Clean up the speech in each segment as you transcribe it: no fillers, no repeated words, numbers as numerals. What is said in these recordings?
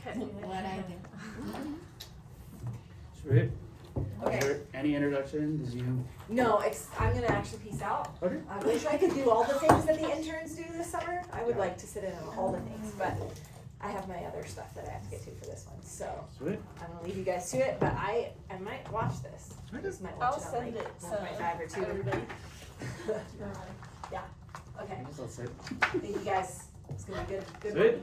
okay. What I do. Sweet. Okay. Is there any introduction? Did you? No, I'm gonna actually peace out. Okay. I wish I could do all the things that the interns do this summer. I would like to sit in on all the things, but I have my other stuff that I have to get to for this one. So Sweet. I'm gonna leave you guys to it, but I might watch this. I just might watch I'll it on send like it 1.5 or 2. everybody. Yeah. Okay. Just let's say. Thank you guys. It's gonna be good. Good Sweet.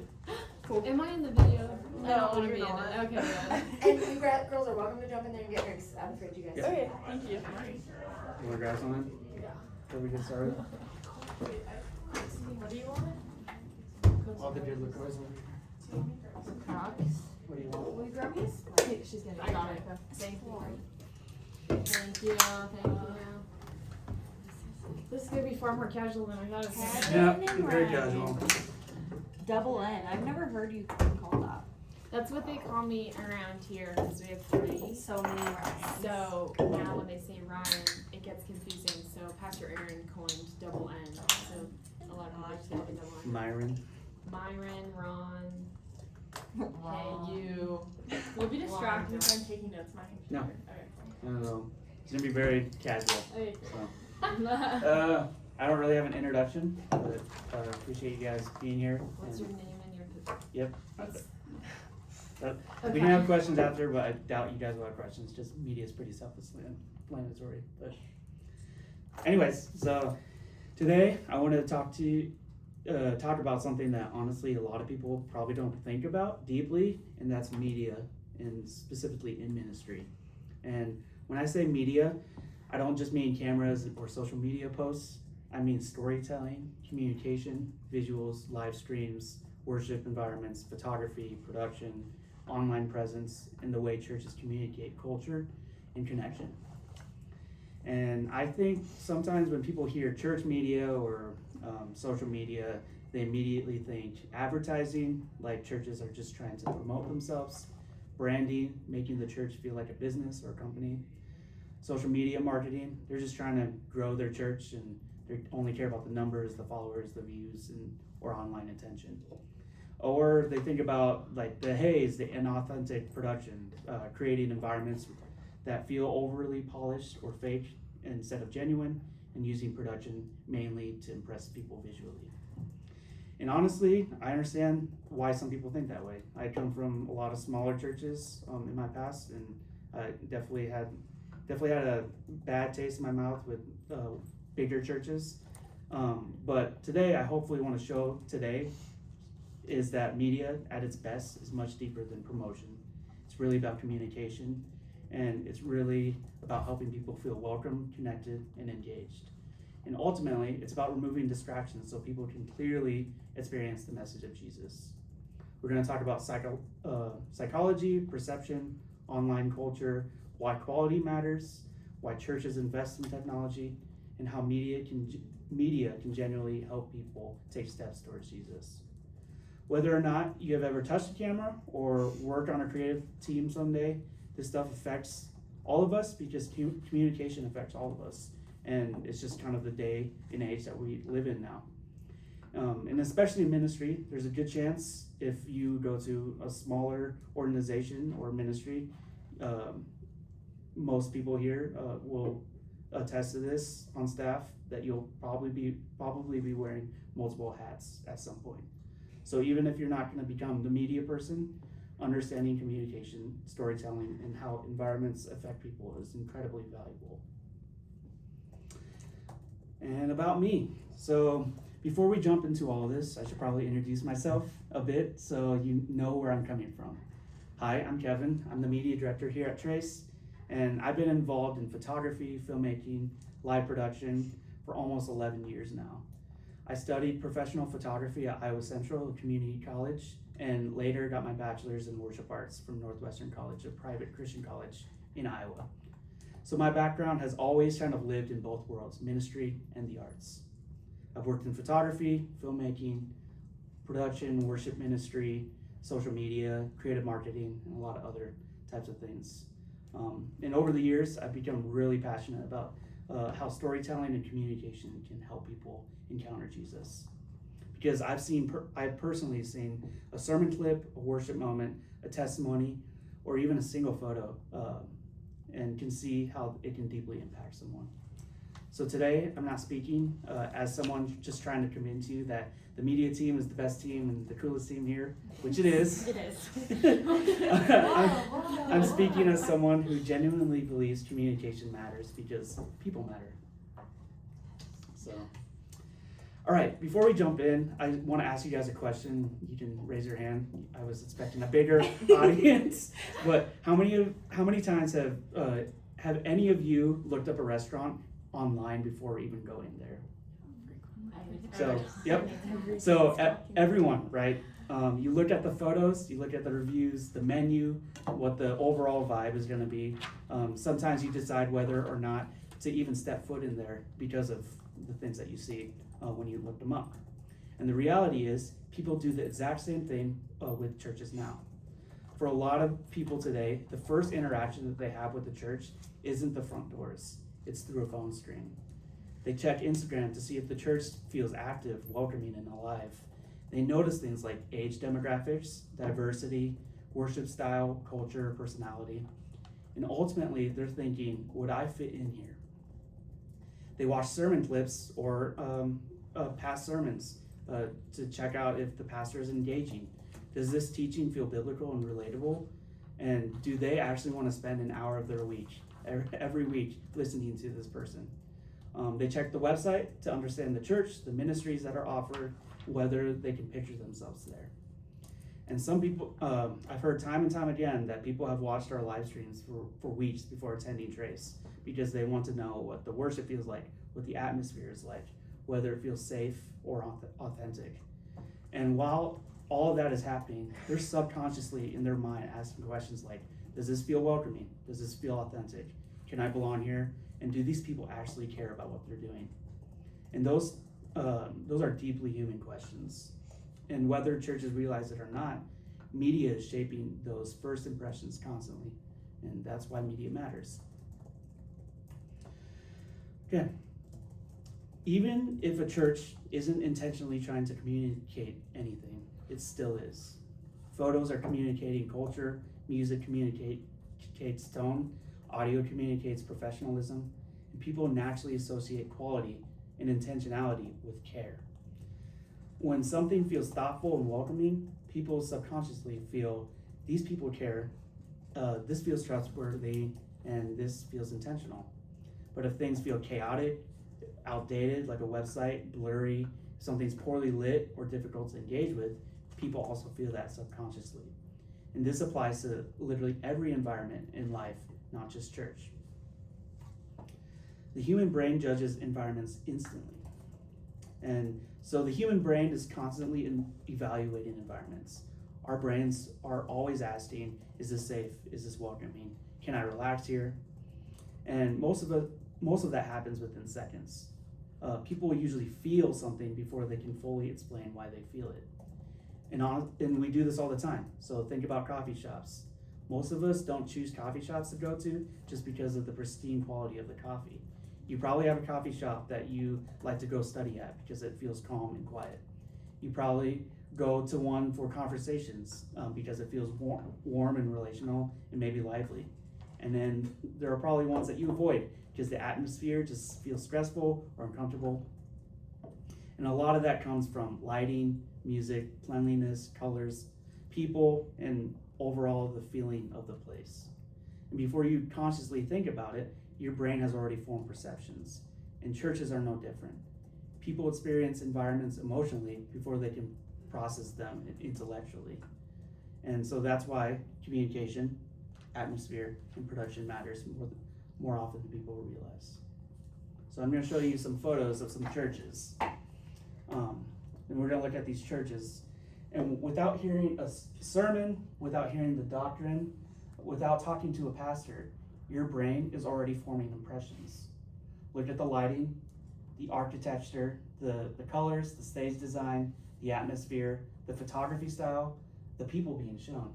one. Am I in the video? I No, don't want to you're be in not. it. Okay. Yeah. And you girls are welcome to jump in there and get drinks. I'm afraid you guys. Yeah. Okay, thank you. You want to grab something? Yeah. Before we get started? What do you want? All the good liqueurs. Crocs. What do you want? Will you grab these? She's gonna. I got it. Thank you. Thank you. Thank you. This is gonna be far more casual than I thought it was gonna be. Yeah, very casual. Double N. I've never heard you call that. That's what they call me around here because we have 3. So many Ryans. So now when they say Ryan, it gets confusing. So Pastor Aaron coined double N. So a lot of people like to say double N. Myron. Myron, Ron, Wow. hey you. You'll be distracted if I'm taking notes. My No. computer. Okay, I don't know. It's gonna be very casual. cool. Okay, So, cool. I don't really have an introduction, but appreciate you guys being here. What's your And, name and your yep. Okay. We can have questions after, but I doubt you guys will have questions. Just media is pretty self-explanatory. But anyways, so today I wanted to talk about something that honestly a lot of people probably don't think about deeply, and that's media, and specifically in ministry. And when I say media, I don't just mean cameras or social media posts. I mean storytelling, communication, visuals, live streams, worship environments, photography, production, online presence, and the way churches communicate culture and connection. And I think sometimes when people hear church media or social media, they immediately think advertising, like churches are just trying to promote themselves, branding, making the church feel like a business or a company, social media marketing, they're just trying to grow their church and they only care about the numbers, the followers, the views, or online attention. Or they think about like the haze, the inauthentic production, creating environments that feel overly polished or fake instead of genuine, and using production mainly to impress people visually. And honestly, I understand why some people think that way. I come from a lot of smaller churches in my past, and I definitely had a bad taste in my mouth with bigger churches. But today, I hopefully want to show today is that media at its best is much deeper than promotion. It's really about communication, and it's really about helping people feel welcome, connected, and engaged. And ultimately, it's about removing distractions so people can clearly experience the message of Jesus. We're going to talk about psychology, perception, online culture, why quality matters, why churches invest in technology, and how media can genuinely help people take steps towards Jesus. Whether or not you have ever touched a camera or worked on a creative team someday, this stuff affects all of us because communication affects all of us. And it's just kind of the day and age that we live in now. And especially in ministry, there's a good chance if you go to a smaller organization or ministry, most people here will attest to this on staff, that you'll probably be wearing multiple hats at some point. So even if you're not going to become the media person, understanding communication, storytelling, and how environments affect people is incredibly valuable. And about me. So before we jump into all this, I should probably introduce myself a bit so you know where I'm coming from. Hi, I'm Kevin. I'm the media director here at Trace, and I've been involved in photography, filmmaking, live production for almost 11 years now. I studied professional photography at Iowa Central Community College, and later got my bachelor's in worship arts from Northwestern College, a private Christian college in Iowa. So my background has always kind of lived in both worlds, ministry and the arts. I've worked in photography, filmmaking, production, worship ministry, social media, creative marketing, and a lot of other types of things. And over the years, I've become really passionate about how storytelling and communication can help people encounter Jesus. because I've personally seen a sermon clip, a worship moment, a testimony, or even a single photo, and can see how it can deeply impact someone. So today, I'm not speaking as someone just trying to convince you that the media team is the best team and the coolest team here, which it is. It is. I'm speaking as someone who genuinely believes communication matters because people matter. So, all right, before we jump in, I want to ask you guys a question. You can raise your hand. I was expecting a bigger audience, but how many times have any of you looked up a restaurant online before even going there? So, yep. So everyone, right? You look at the photos, you look at the reviews, the menu, what the overall vibe is going to be. Sometimes you decide whether or not to even step foot in there because of the things that you see when you look them up. And the reality is, people do the exact same thing with churches now. For a lot of people today, the first interaction that they have with the church isn't the front doors. It's through a phone screen. They check Instagram to see if the church feels active, welcoming, and alive. They notice things like age demographics, diversity, worship style, culture, personality. And ultimately, they're thinking, would I fit in here? They watch sermon clips or past sermons to check out if the pastor is engaging. Does this teaching feel biblical and relatable? And do they actually want to spend an hour of their week, every week, listening to this person? They check the website to understand the church, the ministries that are offered, whether they can picture themselves there. And some people, I've heard time and time again that people have watched our live streams for weeks before attending Trace because they want to know what the worship feels like, what the atmosphere is like, whether it feels safe or authentic. And while all of that is happening, they're subconsciously in their mind asking questions like, does this feel welcoming? Does this feel authentic? Can I belong here? And do these people actually care about what they're doing? And those are deeply human questions. And whether churches realize it or not, media is shaping those first impressions constantly. And that's why media matters. Okay. Even if a church isn't intentionally trying to communicate anything, it still is. Photos are communicating culture, music communicates tone, audio communicates professionalism, and people naturally associate quality and intentionality with care. When something feels thoughtful and welcoming, people subconsciously feel these people care, this feels trustworthy, and this feels intentional. But if things feel chaotic, outdated, like a website, blurry, something's poorly lit or difficult to engage with, people also feel that subconsciously. And this applies to literally every environment in life, not just church. The human brain judges environments instantly. And so the human brain is constantly evaluating environments. Our brains are always asking, is this safe? Is this welcoming? Can I relax here? And most of that happens within seconds. People usually feel something before they can fully explain why they feel it. And we do this all the time. So think about coffee shops. Most of us don't choose coffee shops to go to just because of the pristine quality of the coffee. You probably have a coffee shop that you like to go study at because it feels calm and quiet. You probably go to one for conversations because it feels warm and relational and maybe lively. And then there are probably ones that you avoid because the atmosphere just feels stressful or uncomfortable. And a lot of that comes from lighting, music, cleanliness, colors, people, and overall the feeling of the place. And before you consciously think about it, your brain has already formed perceptions. And churches are no different. People experience environments emotionally before they can process them intellectually. And so that's why communication, atmosphere, and production matters more often than people realize. So I'm going to show you some photos of some churches. And we're going to look at these churches. And without hearing a sermon, without hearing the doctrine, without talking to a pastor, your brain is already forming impressions. Look at the lighting, the architecture, the colors, the stage design, the atmosphere, the photography style, the people being shown.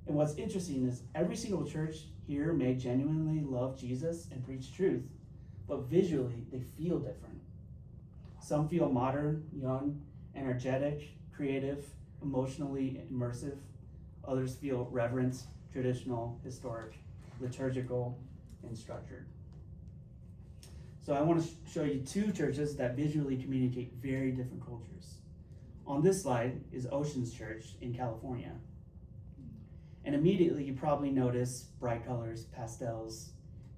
And what's interesting is every single church here may genuinely love Jesus and preach truth, but visually they feel different. Some feel modern, young, energetic, creative, emotionally immersive. Others feel reverent, traditional, historic, liturgical, and structured. So I want to show you two churches that visually communicate very different cultures. On this slide is Oceans Church in California. And immediately you probably notice bright colors, pastels,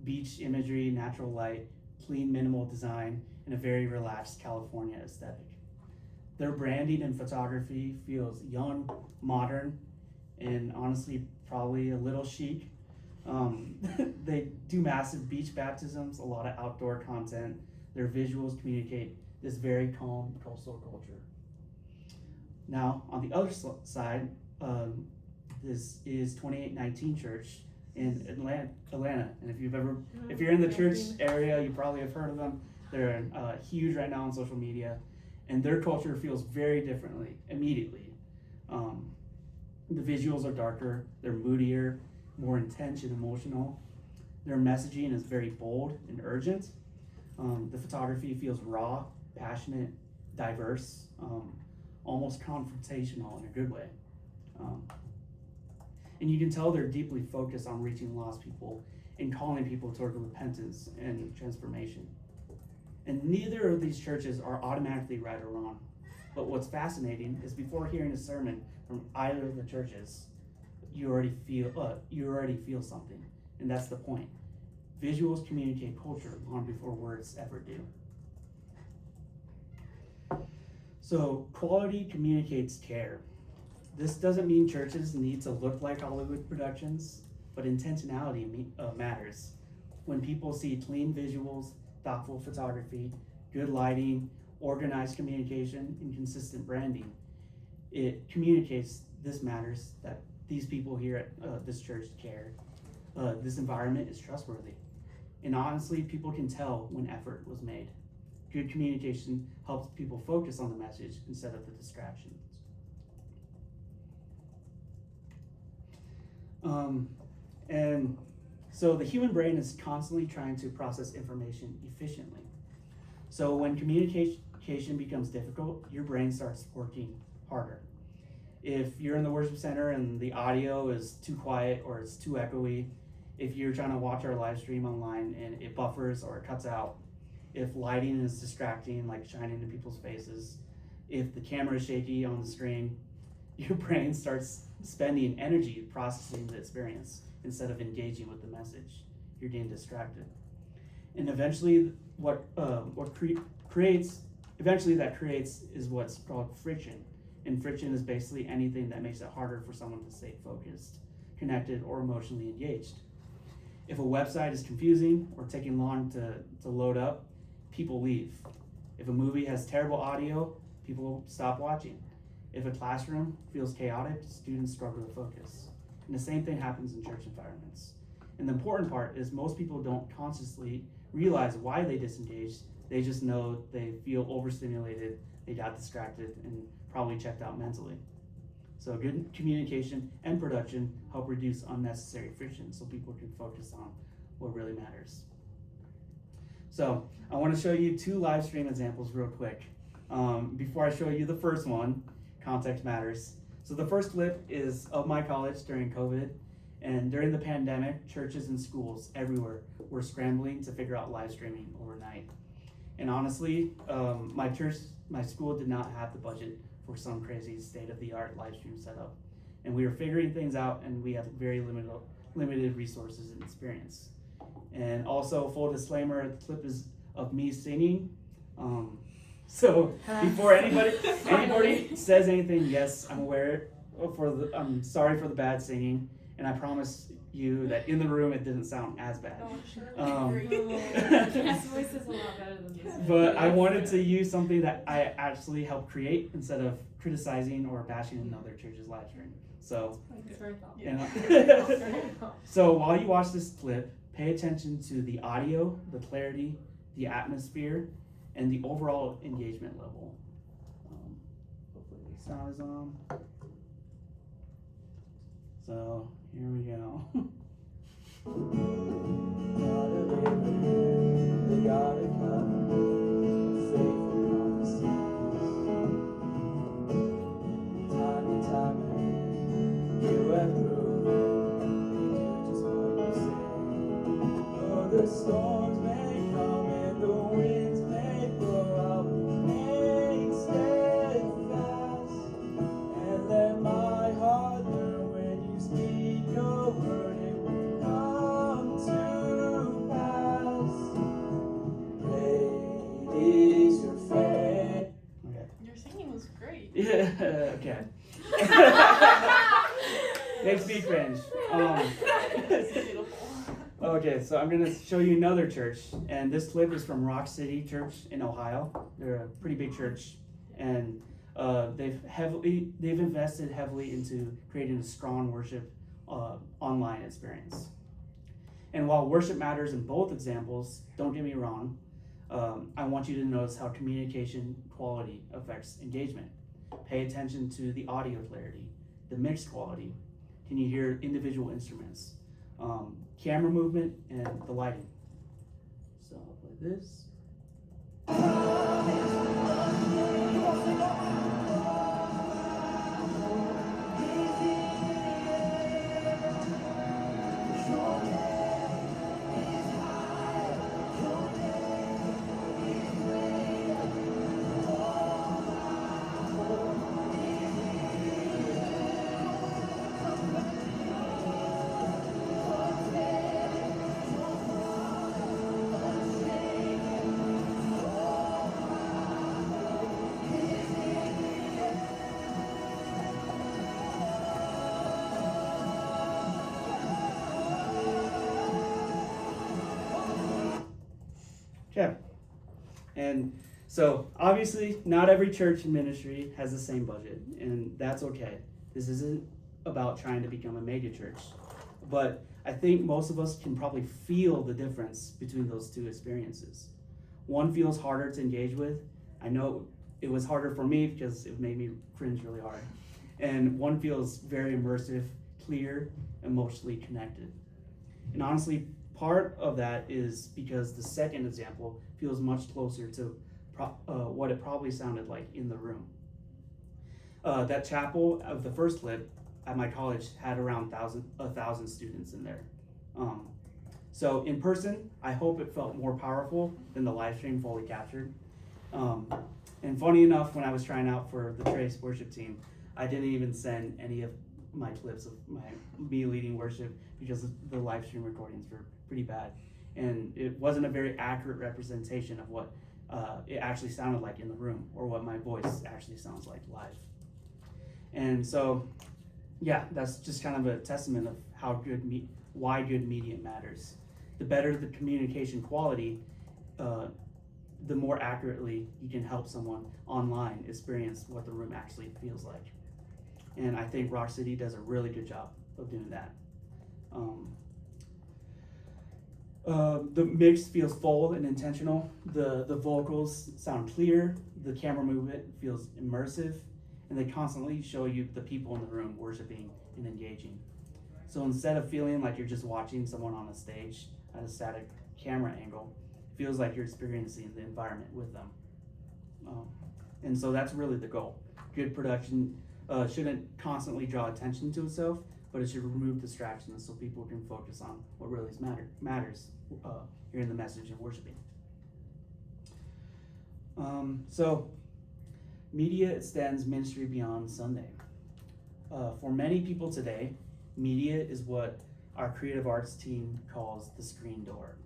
beach imagery, natural light, clean minimal design, and a very relaxed California aesthetic. Their branding and photography feels young, modern, and honestly probably a little chic. They do massive beach baptisms, a lot of outdoor content. Their visuals communicate this very calm coastal culture. Now, on the other side, this is 2819 Church in Atlanta. And if you're in the church area, you probably have heard of them. They're huge right now on social media, and their culture feels very differently immediately. The visuals are darker, they're moodier, more intense and emotional. Their messaging is very bold and urgent. The photography feels raw, passionate, diverse, almost confrontational in a good way. And you can tell they're deeply focused on reaching lost people and calling people toward repentance and transformation. And neither of these churches are automatically right or wrong. But what's fascinating is before hearing a sermon from either of the churches, you already feel something. And that's the point. Visuals communicate culture long before words ever do. So quality communicates care. This doesn't mean churches need to look like Hollywood productions, but intentionality matters. When people see clean visuals, thoughtful photography, good lighting, organized communication, and consistent branding, it communicates this matters, that these people here at this church care. This environment is trustworthy. And honestly, people can tell when effort was made. Good communication helps people focus on the message instead of the distractions. And so the human brain is constantly trying to process information efficiently. So when communication becomes difficult, your brain starts working harder. If you're in the worship center and the audio is too quiet or it's too echoey, if you're trying to watch our live stream online and it buffers or it cuts out, if lighting is distracting, like shining in people's faces, if the camera is shaky on the screen, your brain starts spending energy processing the experience instead of engaging with the message. You're getting distracted. And eventually creates is what's called friction. And friction is basically anything that makes it harder for someone to stay focused, connected, or emotionally engaged. If a website is confusing or taking long to load up, people leave. If a movie has terrible audio, people stop watching. If a classroom feels chaotic, students struggle to focus. And the same thing happens in church environments. And the important part is most people don't consciously realize why they disengaged. They just know they feel overstimulated, they got distracted, and probably checked out mentally. So good communication and production help reduce unnecessary friction so people can focus on what really matters. So I want to show you two live stream examples real quick. Before I show you the first one, context matters. So the first clip is of my college during COVID, and during the pandemic, churches and schools everywhere were scrambling to figure out live streaming overnight. And honestly, my school did not have the budget for some crazy state-of-the-art live stream setup. And we were figuring things out, and we had very limited resources and experience. And also, full disclaimer, the clip is of me singing. So before anybody says anything, yes, I'm sorry for the bad singing, and I promise you that in the room it didn't sound as bad. His voice is a lot better than this. But I wanted to use something that I actually helped create instead of criticizing or bashing another church's live stream. So, It's very thoughtful. you know. So while you watch this clip, pay attention to the audio, the clarity, the atmosphere, and the overall engagement level. Hopefully the sound is on. So here we go. God of Abraham, the God of covenant, safe and Makes me cringe. Okay, so I'm gonna show you another church, and this clip is from Rock City Church in Ohio. They're a pretty big church, and they've invested heavily into creating a strong worship online experience. And while worship matters in both examples, don't get me wrong, I want you to notice how communication quality affects engagement. Pay attention to the audio clarity, the mix quality. Can you hear individual instruments? Camera movement, and the lighting. So I'll play this. Okay. And so obviously not every church and ministry has the same budget, and that's okay. This isn't about trying to become a mega church. But I think most of us can probably feel the difference between those two experiences. One feels harder to engage with. I know it was harder for me because it made me cringe really hard. And one feels very immersive, clear, emotionally connected. And honestly, part of that is because the second example feels much closer to what it probably sounded like in the room. That chapel of the first clip at my college had around 1,000 students in there. So in person, I hope it felt more powerful than the live stream fully captured. And funny enough, when I was trying out for the Trace worship team, I didn't even send any of my clips of me leading worship because the live stream recordings were pretty bad. And it wasn't a very accurate representation of what it actually sounded like in the room, or what my voice actually sounds like live. And so, yeah, that's just kind of a testament of how why good media matters. The better the communication quality, the more accurately you can help someone online experience what the room actually feels like. And I think Rock City does a really good job of doing that. The mix feels full and intentional. The vocals sound clear. The camera movement feels immersive, and they constantly show you the people in the room worshiping and engaging. So instead of feeling like you're just watching someone on a stage at a static camera angle, it feels like you're experiencing the environment with them. And so that's really the goal. Good production shouldn't constantly draw attention to itself, but it should remove distractions so people can focus on what really matters, hearing the message and worshiping. So media extends ministry beyond Sunday. For many people today, media is what our creative arts team calls the screen door,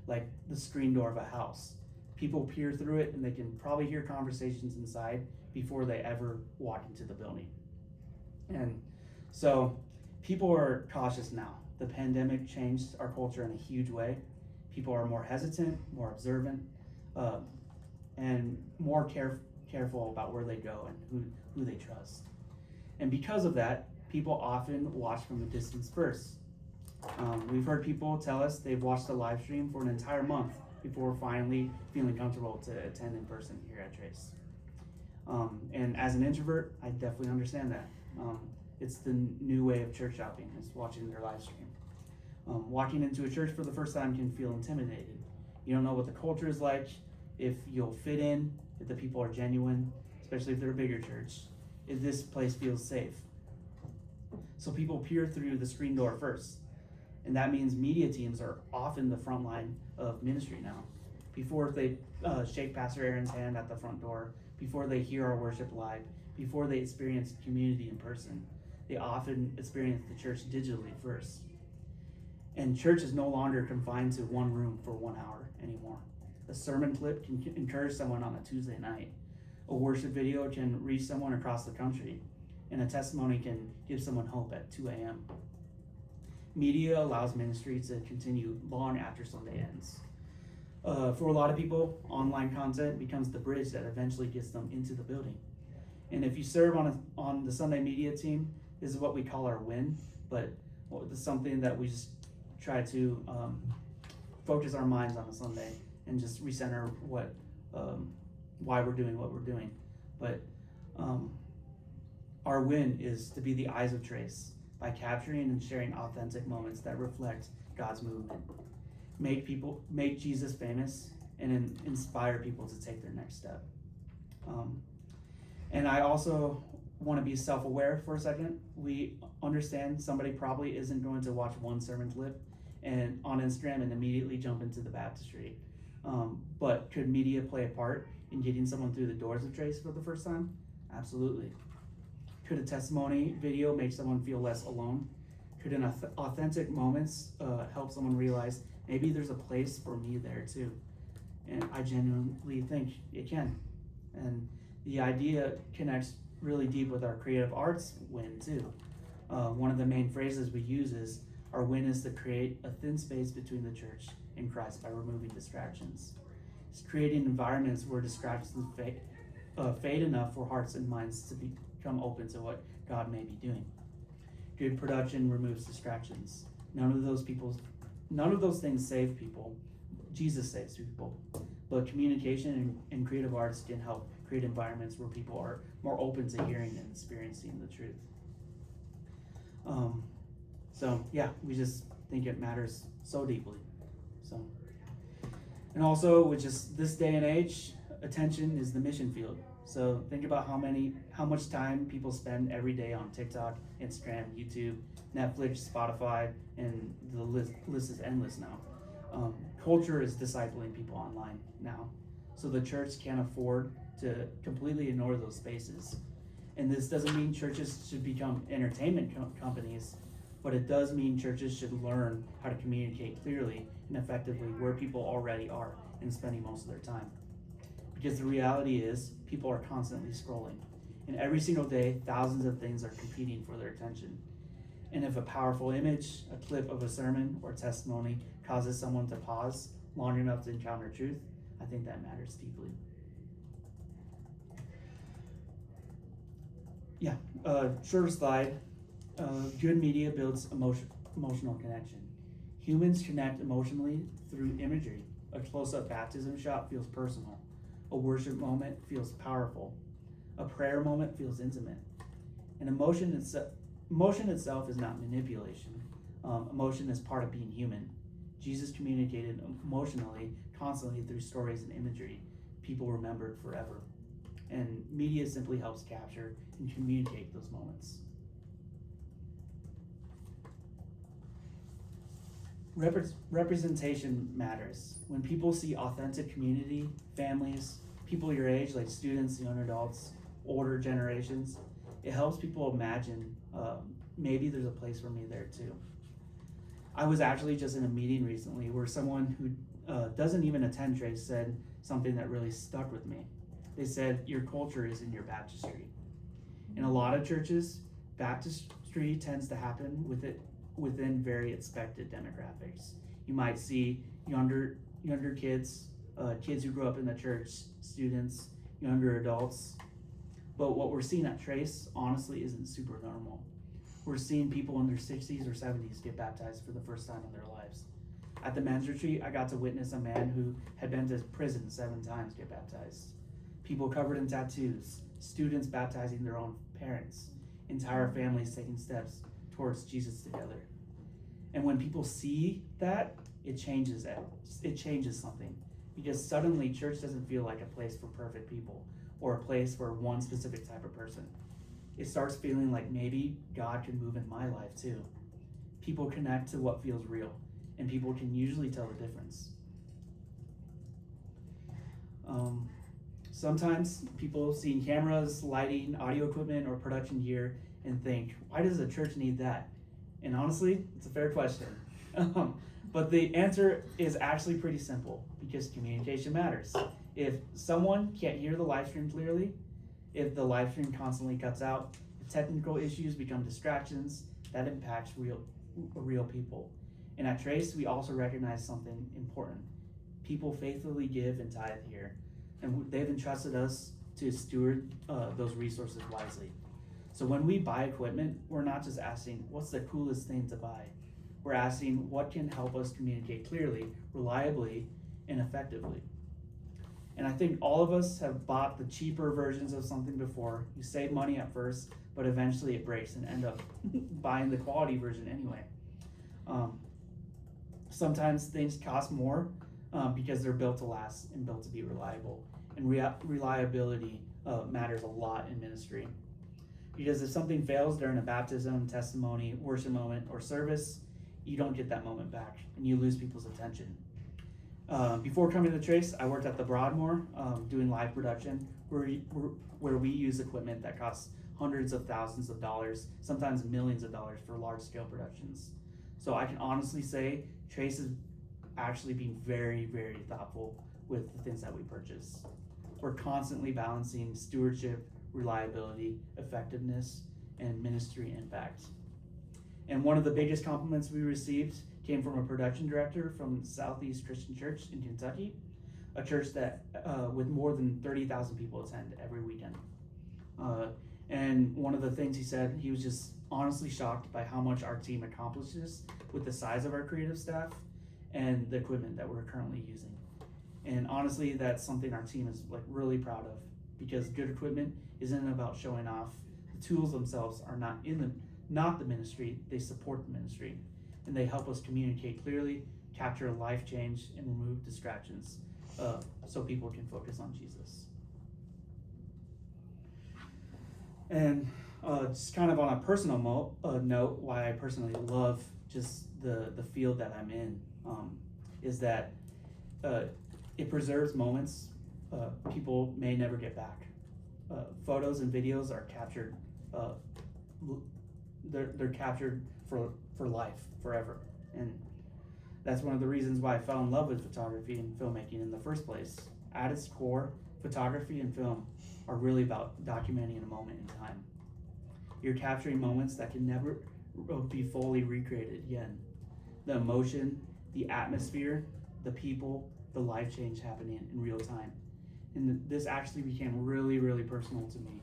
like the screen door of a house. People peer through it and they can probably hear conversations inside before they ever walk into the building. And so people are cautious now. The pandemic changed our culture in a huge way. People are more hesitant, more observant, and more careful about where they go and who they trust. And because of that, people often watch from a distance first. We've heard people tell us they've watched a live stream for an entire month before finally feeling comfortable to attend in person here at Trace. And as an introvert, I definitely understand that. It's the new way of church shopping, is watching their live stream. Walking into a church for the first time can feel intimidating. You don't know what the culture is like, if you'll fit in, if the people are genuine, especially if they're a bigger church, if this place feels safe. So people peer through the screen door first. And that means media teams are often the front line of ministry now. Before they shake Pastor Aaron's hand at the front door, before they hear our worship live, before they experience community in person, they often experience the church digitally first. And church is no longer confined to one room for 1 hour anymore. A sermon clip can encourage someone on a Tuesday night. A worship video can reach someone across the country. and a testimony can give someone hope at 2 a.m. Media allows ministry to continue long after Sunday ends. For a lot of people, online content becomes the bridge that eventually gets them into the building. And if you serve on the Sunday media team, this is what we call our win, but it's something that we just try to focus our minds on a Sunday and just recenter why we're doing what we're doing. But our win is to be the eyes of Trace by capturing and sharing authentic moments that reflect God's movement. Make Jesus famous and inspire people to take their next step. And I also want to be self-aware for a second. We understand somebody probably isn't going to watch one sermon clip and on Instagram and immediately jump into the baptistry. But could media play a part in getting someone through the doors of Trace for the first time? Absolutely. Could a testimony video make someone feel less alone? Could an authentic moments help someone realize maybe there's a place for me there too? And I genuinely think it can. And the idea connects really deep with our creative arts win too. One of the main phrases we use is, our win is to create a thin space between the church and Christ by removing distractions. It's creating environments where distractions fade enough for hearts and minds to become open to what God may be doing. Good production removes distractions. None of those things save people. Jesus saves people. But communication and creative arts can help create environments where people are more open to hearing and experiencing the truth. So yeah, we just think it matters so deeply. So, and also with just this day and age, attention is the mission field. So think about how much time people spend every day on TikTok, Instagram, YouTube, Netflix, Spotify, and the list is endless now. Culture is discipling people online now. So the church can't afford to completely ignore those spaces. And this doesn't mean churches should become entertainment companies, but it does mean churches should learn how to communicate clearly and effectively where people already are and spending most of their time. Because the reality is, people are constantly scrolling. And every single day, thousands of things are competing for their attention. And if a powerful image, a clip of a sermon or testimony causes someone to pause long enough to encounter truth, I think that matters deeply. Yeah, shorter slide. Good media builds emotional connection. Humans connect emotionally through imagery. A close-up baptism shot feels personal. A worship moment feels powerful. A prayer moment feels intimate. And emotion itself is not manipulation. Emotion is part of being human. Jesus communicated emotionally constantly through stories and imagery people remembered forever. And media simply helps capture and communicate those moments. Representation matters. When people see authentic community, families, people your age, like students, young adults, older generations, it helps people imagine maybe there's a place for me there too. I was actually just in a meeting recently where someone who doesn't even attend Trace said something that really stuck with me. They said, your culture is in your baptistry. In a lot of churches, baptistry tends to happen within very expected demographics. You might see younger kids, kids who grew up in the church, students, younger adults. But what we're seeing at Trace, honestly, isn't super normal. We're seeing people in their 60s or 70s get baptized for the first time in their lives. At the men's retreat, I got to witness a man who had been to prison 7 times get baptized. People covered in tattoos, students baptizing their own parents, entire families taking steps towards Jesus together. And when people see that, it changes something. Because suddenly church doesn't feel like a place for perfect people or a place for one specific type of person. It starts feeling like maybe God can move in my life too. People connect to what feels real, and people can usually tell the difference. Sometimes people see cameras, lighting, audio equipment, or production gear and think, why does a church need that? And honestly, it's a fair question. But the answer is actually pretty simple, because communication matters. If someone can't hear the live stream clearly, if the live stream constantly cuts out, if technical issues become distractions that impacts real people. And at Trace, we also recognize something important. People faithfully give and tithe here, and they've entrusted us to steward those resources wisely. So when we buy equipment, we're not just asking, what's the coolest thing to buy? We're asking, what can help us communicate clearly, reliably, and effectively? And I think all of us have bought the cheaper versions of something before. You save money at first, but eventually it breaks and end up buying the quality version anyway. Sometimes things cost more because they're built to last and built to be reliable. And reliability matters a lot in ministry. Because if something fails during a baptism, testimony, worship moment, or service, you don't get that moment back and you lose people's attention. Before coming to Trace, I worked at the Broadmoor doing live production where we use equipment that costs hundreds of thousands of dollars, sometimes millions of dollars for large scale productions. So I can honestly say Trace is actually being very, very thoughtful with the things that we purchase. We're constantly balancing stewardship, reliability, effectiveness, and ministry impact. And one of the biggest compliments we received came from a production director from Southeast Christian Church in Kentucky, a church that with more than 30,000 people attend every weekend. And one of the things he said, he was just honestly shocked by how much our team accomplishes with the size of our creative staff and the equipment that we're currently using. And honestly, that's something our team is like really proud of, because good equipment isn't about showing off. The tools themselves are not the ministry, they support the ministry, and they help us communicate clearly, capture life change, and remove distractions so people can focus on Jesus. And just kind of on a personal note, why I personally love just the field that I'm in is that it preserves moments people may never get back. Photos and videos are captured. They're captured for life, forever, and that's one of the reasons why I fell in love with photography and filmmaking in the first place. At its core, photography and film are really about documenting a moment in time. You're capturing moments that can never be fully recreated again. The emotion, the atmosphere, the people, the life change happening in real time. And this actually became really, really personal to me.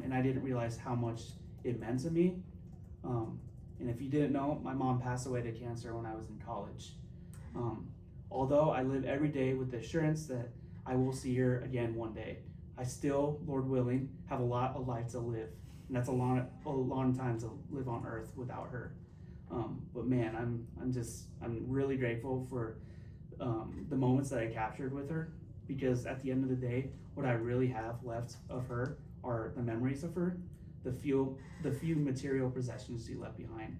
And I didn't realize how much it meant to me. And if you didn't know, my mom passed away to cancer when I was in college. Although I live every day with the assurance that I will see her again one day, I still, Lord willing, have a lot of life to live. And that's a long time to live on earth without her. But man, I'm really grateful for the moments that I captured with her, because at the end of the day, what I really have left of her are the memories of her, the few material possessions she left behind,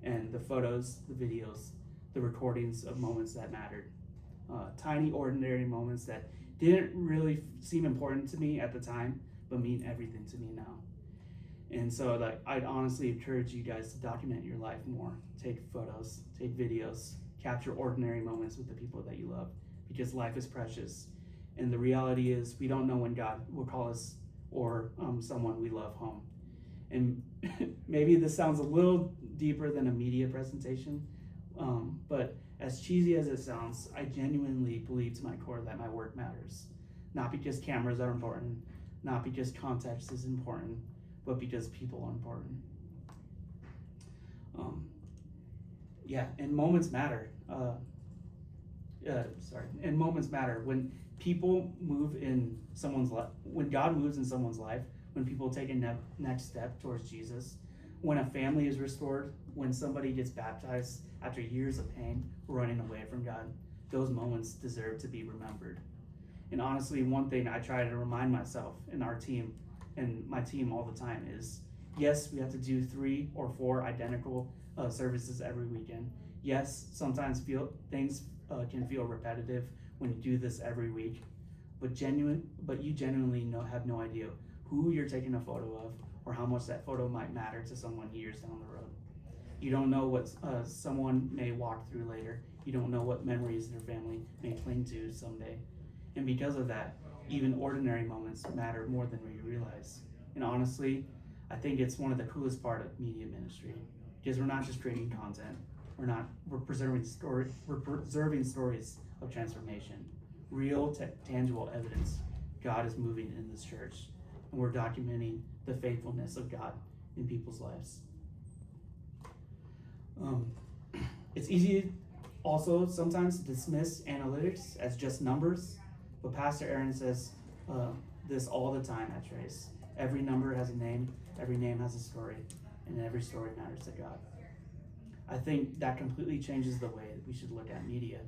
and the photos, the videos, the recordings of moments that mattered. Tiny, ordinary moments that didn't really seem important to me at the time, but mean everything to me now. And so I'd honestly encourage you guys to document your life more. Take photos, take videos, capture ordinary moments with the people that you love, because life is precious. And the reality is we don't know when God will call us or someone we love home. And maybe this sounds a little deeper than a media presentation, but as cheesy as it sounds, I genuinely believe to my core that my work matters. Not because cameras are important, not because context is important, but because people are important. And moments matter. And moments matter. When people move in someone's life, when God moves in someone's life, when people take a next step towards Jesus, when a family is restored, when somebody gets baptized after years of pain, running away from God, those moments deserve to be remembered. And honestly, one thing I try to remind myself and our team and my team all the time is, yes, we have to do 3 or 4 identical services every weekend. Yes, sometimes things can feel repetitive when you do this every week, but you genuinely have no idea who you're taking a photo of or how much that photo might matter to someone years down the road. You don't know what someone may walk through later. You don't know what memories their family may cling to someday. And because of that, even ordinary moments matter more than we realize. And honestly, I think it's one of the coolest part of media ministry because we're not just creating content. We're preserving stories of transformation, real tangible evidence God is moving in this church, and we're documenting the faithfulness of God in people's lives. It's easy also sometimes to dismiss analytics as just numbers, but Pastor Aaron says this all the time at Trace. Every number has a name, every name has a story, and every story matters to God. I think that completely changes the way that we should look at media,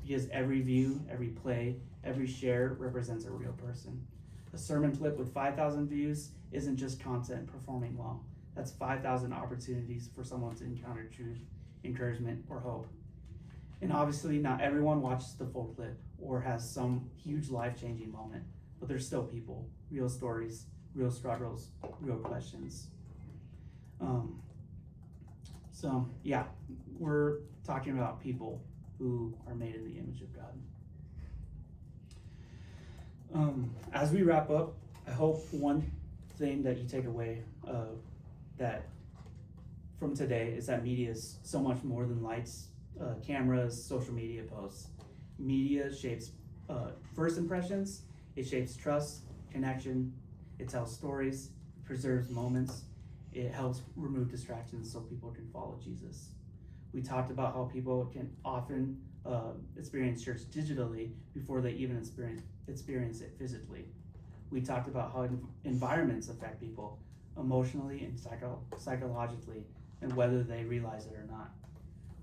because every view, every play, every share represents a real person. A sermon clip with 5,000 views isn't just content performing well. That's 5,000 opportunities for someone to encounter truth, encouragement, or hope. And obviously not everyone watches the full clip or has some huge life-changing moment, but they're still people, real stories, real struggles, real questions. So yeah, we're talking about people who are made in the image of God. As we wrap up, I hope one thing that you take away that from today is that media is so much more than lights, cameras, social media posts. Media shapes first impressions, it shapes trust, connection, it tells stories, preserves moments, it helps remove distractions so people can follow Jesus. We talked about how people can often experience church digitally before they even experience it physically. We talked about how environments affect people emotionally and psychologically, and whether they realize it or not.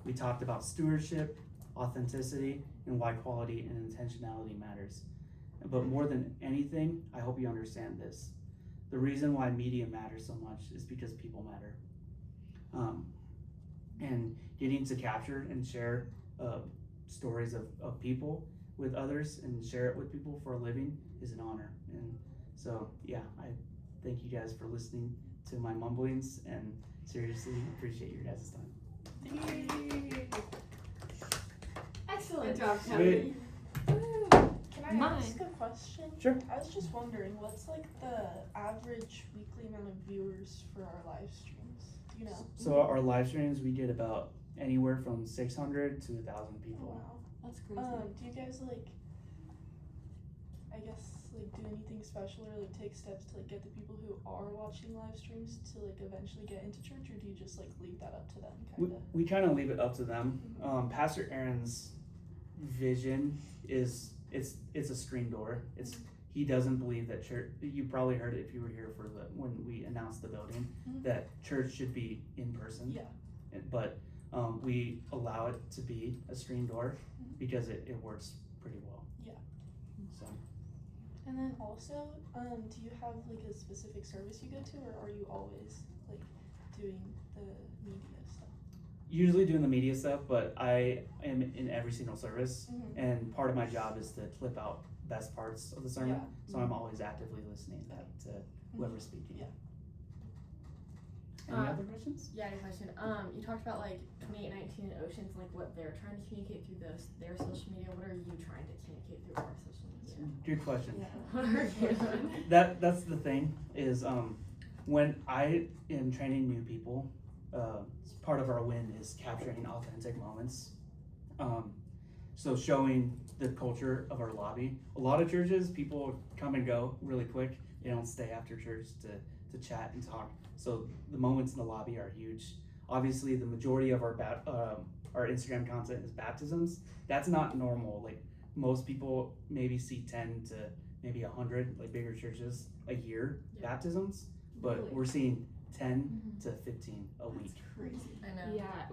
We talked about stewardship, authenticity, and why quality and intentionality matters. But more than anything, I hope you understand this. The reason why media matters so much is because people matter. And getting to capture and share stories of people with others and share it with people for a living is an honor. And so, yeah, I thank you guys for listening to my mumblings, and seriously appreciate your guys' time. Excellent. Good job, Sweet. Can I Mine. ask a question? Sure. I was just wondering, what's like the average weekly amount of viewers for our live streams? Do you know? So our live streams, we get about anywhere from 600 to 1,000 people. Wow. That's crazy. Do you guys like, I guess, like do anything special or like take steps to like get the people who are watching live streams to like eventually get into church, or do you just like leave that up to them kind of? We kind of leave it up to them. Pastor Aaron's vision is it's a screen door. He doesn't believe that church. You probably heard it if you were here for when we announced the building, Mhm. that church should be in person. Yeah. But we allow it to be a screen door because it works pretty well. Yeah. So And then also, do you have like a specific service you go to, or are you always like doing the media stuff? usually doing the media stuff, but I am in every single service, Mhm. and part of my job is to clip out best parts of the sermon. Yeah. So I'm always actively listening to whoever's speaking. Yeah. Any other questions? Yeah, I had a question. You talked about like 2819 and Oceans, like what they're trying to communicate through their social media. What are you trying to communicate through our social media? Good question. What are you doing? That's the thing is when I am training new people, part of our win is capturing authentic moments. So showing the culture of our lobby. A lot of churches, people come and go really quick. They don't stay after church to chat and talk. So the moments in the lobby are huge. Obviously, the majority of our Instagram content is baptisms. That's not normal. Like most people maybe see 10 to maybe 100, like bigger churches, a year baptisms, but Really? we're seeing 10 to 15 a week. Crazy. I know. Yeah,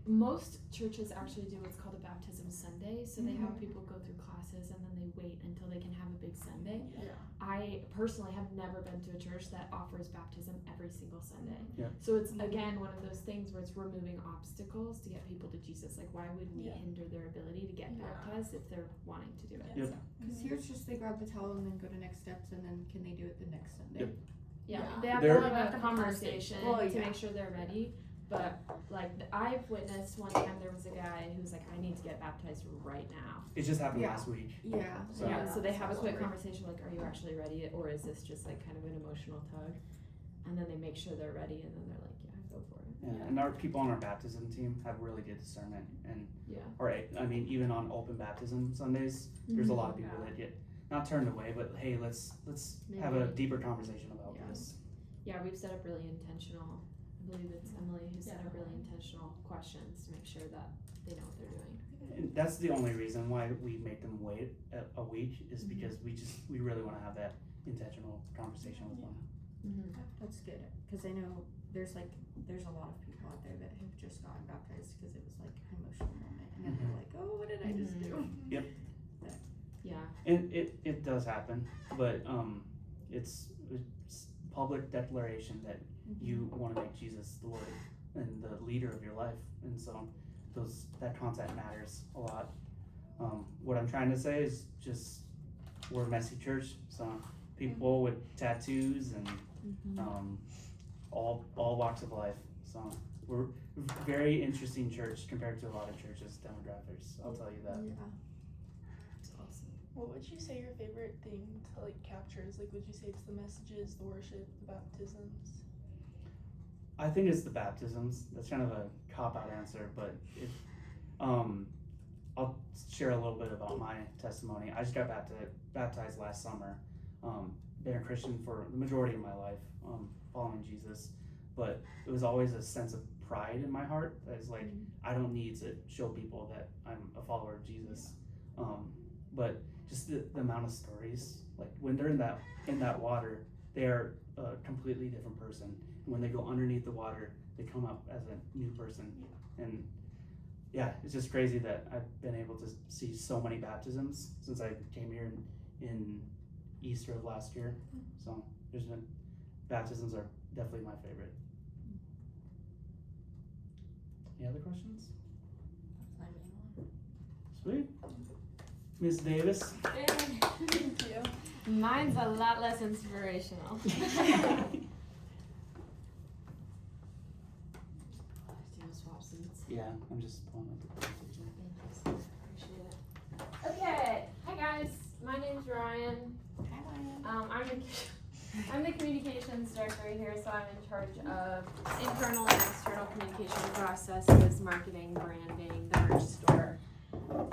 most churches actually do what's called a baptism Sunday. So they have people go through classes and then they wait until they can have a big Sunday. Yeah. I personally have never been to a church that offers baptism every single Sunday. Yeah. So it's again one of those things where it's removing obstacles to get people to Jesus. Like why would we Yeah. hinder their ability to get Yeah. baptized if they're wanting to do it? Yep. So, Because here it's just they grab the towel and then go to next steps, and then can they do it the next Sunday? Yep. yeah, Yeah. they have They're- to have a conversation Well, to yeah. make sure they're ready. But like I've witnessed one time there was a guy who was like, I need to get baptized right now. It just happened Yeah. last week. Yeah. So- Yeah, so they have a quick Sorry. conversation like, are you actually ready, or is this just like kind of an emotional tug? and then they make sure they're ready, and then they're like, yeah, go for it. Yeah, and our people on our baptism team have really good discernment, and Yeah. I mean, even on open baptism Sundays, there's a lot of people that get not turned away, but hey, let's have a Maybe. deeper conversation about Yeah. this. Yeah, we've set up really intentional, I believe it's Emily who set up really intentional questions to make sure that they know what they're doing. And that's the only reason why we make them wait a week is Mhm. because we really want to have that intentional conversation with them. Mm-hmm. That's good, cause I know there's a lot of people out there that have just gotten baptized because it was like an emotional moment, and then they're like, oh, what did I just do? Yeah. And it does happen, but it's public declaration that you want to make Jesus the Lord and the leader of your life, and so that content matters a lot. What I'm trying to say is just we're a messy church, so people with tattoos and all walks of life. So we're a very interesting church compared to a lot of churches demographics. I'll tell you that. It's awesome. What would you say your favorite thing to like capture is? Like, would you say it's the messages, the worship, the baptisms? I think it's the baptisms. That's kind of a cop-out answer, but I'll share a little bit about my testimony. I just got baptized last summer. Been a Christian for the majority of my life, following Jesus, but it was always a sense of pride in my heart. That is like, I don't need to show people that I'm a follower of Jesus. But just the amount of stories, like when they're in that water, they are a completely different person. And when they go underneath the water, they come up as a new person. And yeah, it's just crazy that I've been able to see so many baptisms since I came here in Easter of last year. So baptisms are definitely my favorite. Any other questions? Sweet. Miss Davis. Thank you. Mine's a lot less inspirational. Do you want to swap seats? Yeah, I'm just pulling up the presentation. Thank you, sir. Appreciate it. Okay, hi guys. My name's Ryan. I'm the communications director here, so I'm in charge of internal and external communication processes, marketing, branding, the merch store. So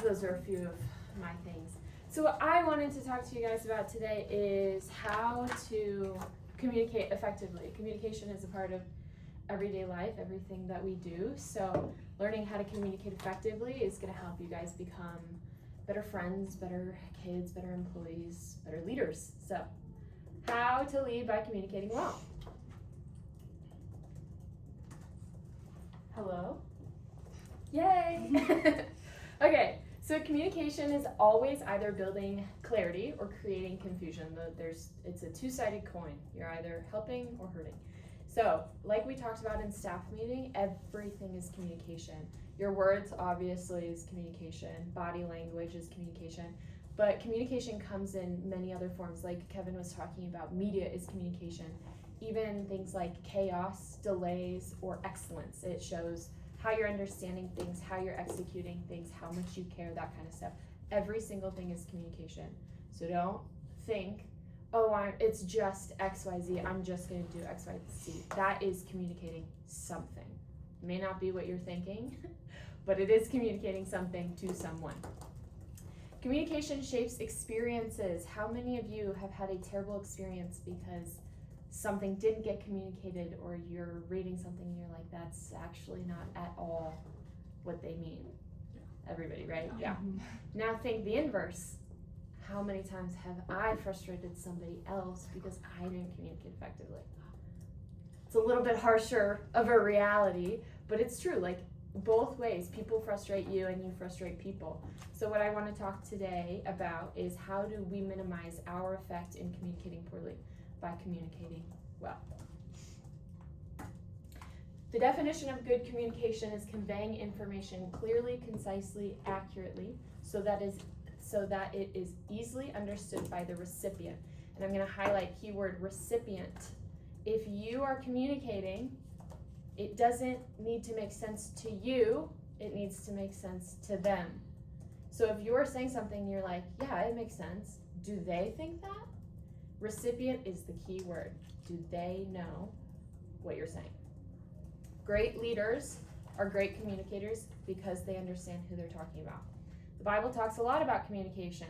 those are a few of my things. So what I wanted to talk to you guys about today is how to communicate effectively. Communication is a part of everyday life, everything that we do. So learning how to communicate effectively is going to help you guys become better friends, better kids, better employees, better leaders. So how to lead by communicating well. Hello? Yay! Okay, so communication is always either building clarity or creating confusion. It's a two-sided coin. You're either helping or hurting. So, like we talked about in staff meeting, everything is communication. Your words, obviously, is communication. Body language is communication. But communication comes in many other forms, like Kevin was talking about. Media is communication. Even things like chaos, delays, or excellence. It shows how you're understanding things, how you're executing things, how much you care, that kind of stuff. Every single thing is communication. So don't think, it's just XYZ, I'm just gonna do XYZ. That is communicating something. It may not be what you're thinking, but it is communicating something to someone. Communication shapes experiences. How many of you have had a terrible experience because something didn't get communicated, or you're reading something and you're like, that's actually not at all what they mean? Everybody, right? Yeah. Now think the inverse. How many times have I frustrated somebody else because I didn't communicate effectively? It's a little bit harsher of a reality, but it's true. Like, both ways, people frustrate you and you frustrate people. So what I want to talk today about is how do we minimize our effect in communicating poorly by communicating well. The definition of good communication is conveying information clearly, concisely, accurately, so that it is easily understood by the recipient. And I'm going to highlight keyword recipient. If you are communicating, it doesn't need to make sense to you, it needs to make sense to them. So if you're saying something and you're like, yeah, it makes sense, do they think that? Recipient is the key word. Do they know what you're saying? Great leaders are great communicators because they understand who they're talking about. The Bible talks a lot about communication.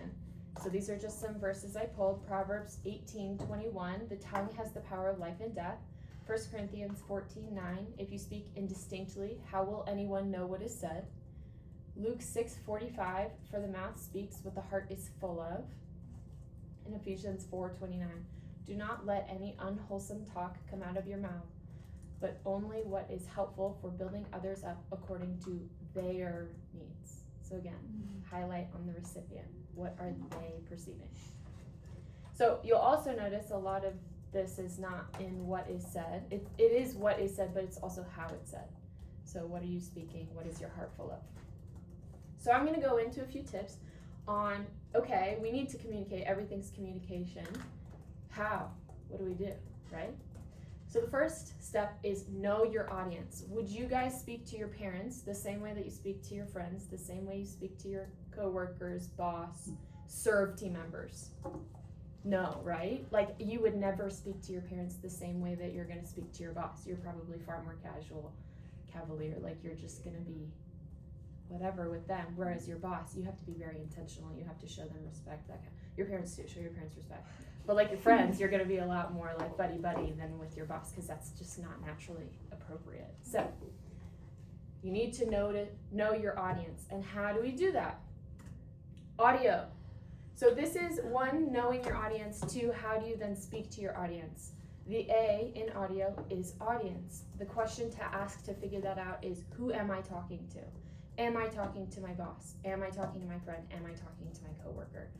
So these are just some verses I pulled. Proverbs 18:21, the tongue has the power of life and death. 1 Corinthians 14:9, if you speak indistinctly, how will anyone know what is said? Luke 6:45, for the mouth speaks what the heart is full of. In Ephesians 4:29, do not let any unwholesome talk come out of your mouth, but only what is helpful for building others up according to their needs. So again, highlight on the recipient. What are they perceiving? So you'll also notice a lot of this is not in what is said. It is what is said, but it's also how it's said. So what are you speaking? What is your heart full of? So I'm going to go into a few tips on, okay, we need to communicate. Everything's communication. How? What do we do, right? So the first step is know your audience. Would you guys speak to your parents the same way that you speak to your friends, the same way you speak to your coworkers, boss, serve team members? No, right? Like you would never speak to your parents the same way that you're going to speak to your boss. You're probably far more cavalier, like you're just going to be whatever with them. Whereas your boss, you have to be very intentional. You have to show them respect. Your parents do, show your parents respect. But like your friends, you're going to be a lot more like buddy than with your boss because that's just not naturally appropriate. So you need to know your audience. And how do we do that? Audio. So this is one, knowing your audience. Two, how do you then speak to your audience? The A in audio is audience. The question to ask to figure that out is, who am I talking to? Am I talking to my boss? Am I talking to my friend? Am I talking to my coworker?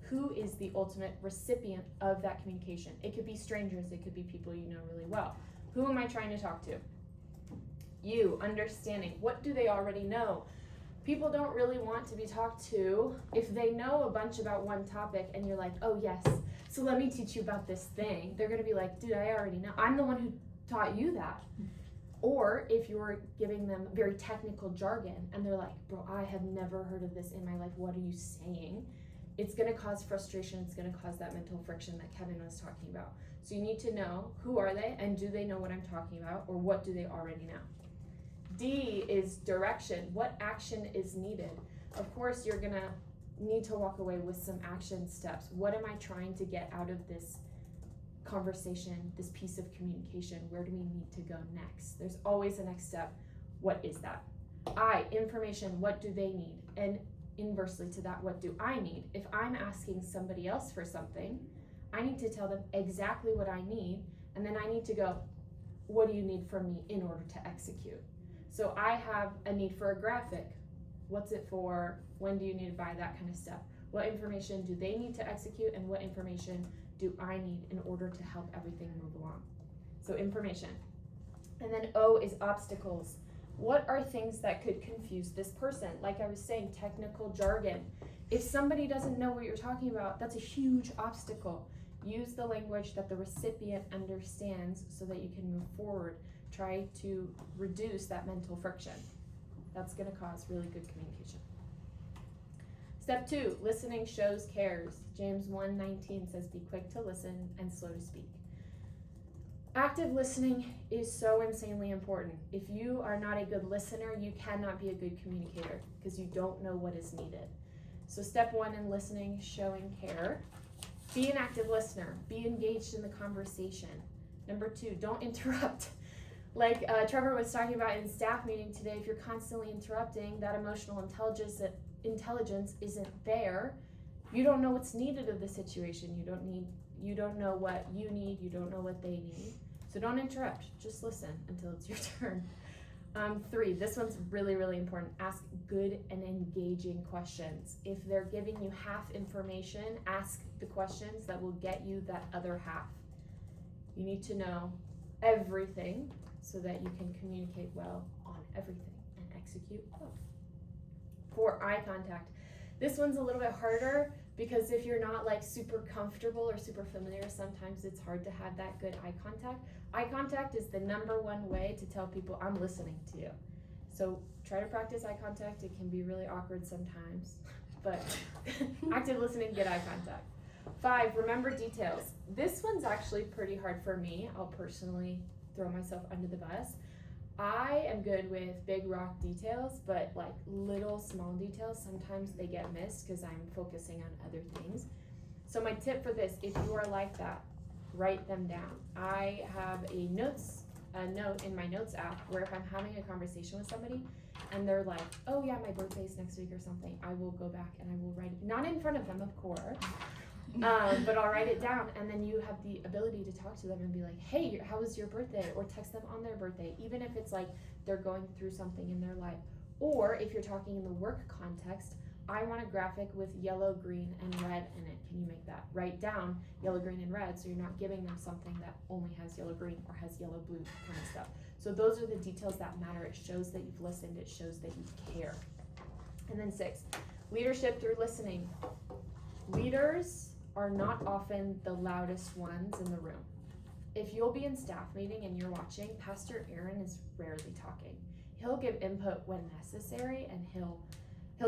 Who is the ultimate recipient of that communication? It could be strangers. It could be people you know really well. Who am I trying to talk to? You, understanding. What do they already know? People don't really want to be talked to if they know a bunch about one topic and you're like, oh yes, so let me teach you about this thing. They're going to be like, dude, I already know. I'm the one who taught you that. Or if you're giving them very technical jargon and they're like, bro, I have never heard of this in my life. What are you saying? It's going to cause frustration. It's going to cause that mental friction that Kevin was talking about. So you need to know, who are they and do they know what I'm talking about, or what do they already know? D is direction. What action is needed? Of course, you're going to need to walk away with some action steps. What am I trying to get out of this conversation, this piece of communication? Where do we need to go next? There's always a next step. What is that? I, information. What do they need? And inversely to that, what do I need? If I'm asking somebody else for something, I need to tell them exactly what I need, and then I need to go, what do you need from me in order to execute? So I have a need for a graphic. What's it for? When do you need to buy? That kind of stuff. What information do they need to execute, and what information do I need in order to help everything move along? So information. And then O is obstacles. What are things that could confuse this person? Like I was saying, technical jargon. If somebody doesn't know what you're talking about, that's a huge obstacle. Use the language that the recipient understands so that you can move forward. Try to reduce that mental friction. That's going to cause really good communication. Step 2, listening shows cares. James 1:19 says, be quick to listen and slow to speak. Active listening is so insanely important. If you are not a good listener, you cannot be a good communicator because you don't know what is needed. So step 1 in listening, showing care. Be an active listener. Be engaged in the conversation. Number 2, don't interrupt. Like Trevor was talking about in staff meeting today, if you're constantly interrupting, that emotional intelligence isn't there. You don't know what's needed of the situation. You don't know what you need. You don't know what they need. So don't interrupt. Just listen until it's your turn. 3, this one's really, really important. Ask good and engaging questions. If they're giving you half information, ask the questions that will get you that other half. You need to know everything so that you can communicate well on everything and execute well. 4, eye contact. This one's a little bit harder because if you're not like super comfortable or super familiar, sometimes it's hard to have that good eye contact. Eye contact is the number one way to tell people I'm listening to you. So try to practice eye contact. It can be really awkward sometimes, but active listening, get eye contact. 5, remember details. This one's actually pretty hard for me. I'll personally throw myself under the bus. I am good with big rock details, but like little small details, sometimes they get missed because I'm focusing on other things. So my tip for this, if you are like that, write them down. I have a note in my notes app where if I'm having a conversation with somebody and they're like, oh yeah, my birthday's next week or something, I will go back and I will write it, not in front of them, of course, but I'll write it down, and then you have the ability to talk to them and be like, hey, how was your birthday? Or text them on their birthday, even if it's like they're going through something in their life. Or if you're talking in the work context, I want a graphic with yellow, green, and red in it. Can you make that? Write down yellow, green, and red, so you're not giving them something that only has yellow, green, or has yellow, blue kind of stuff. So those are the details that matter. It shows that you've listened. It shows that you care. And then 6, leadership through listening. Leaders are not often the loudest ones in the room. If you'll be in staff meeting and you're watching, Pastor Aaron is rarely talking. He'll give input when necessary, and he'll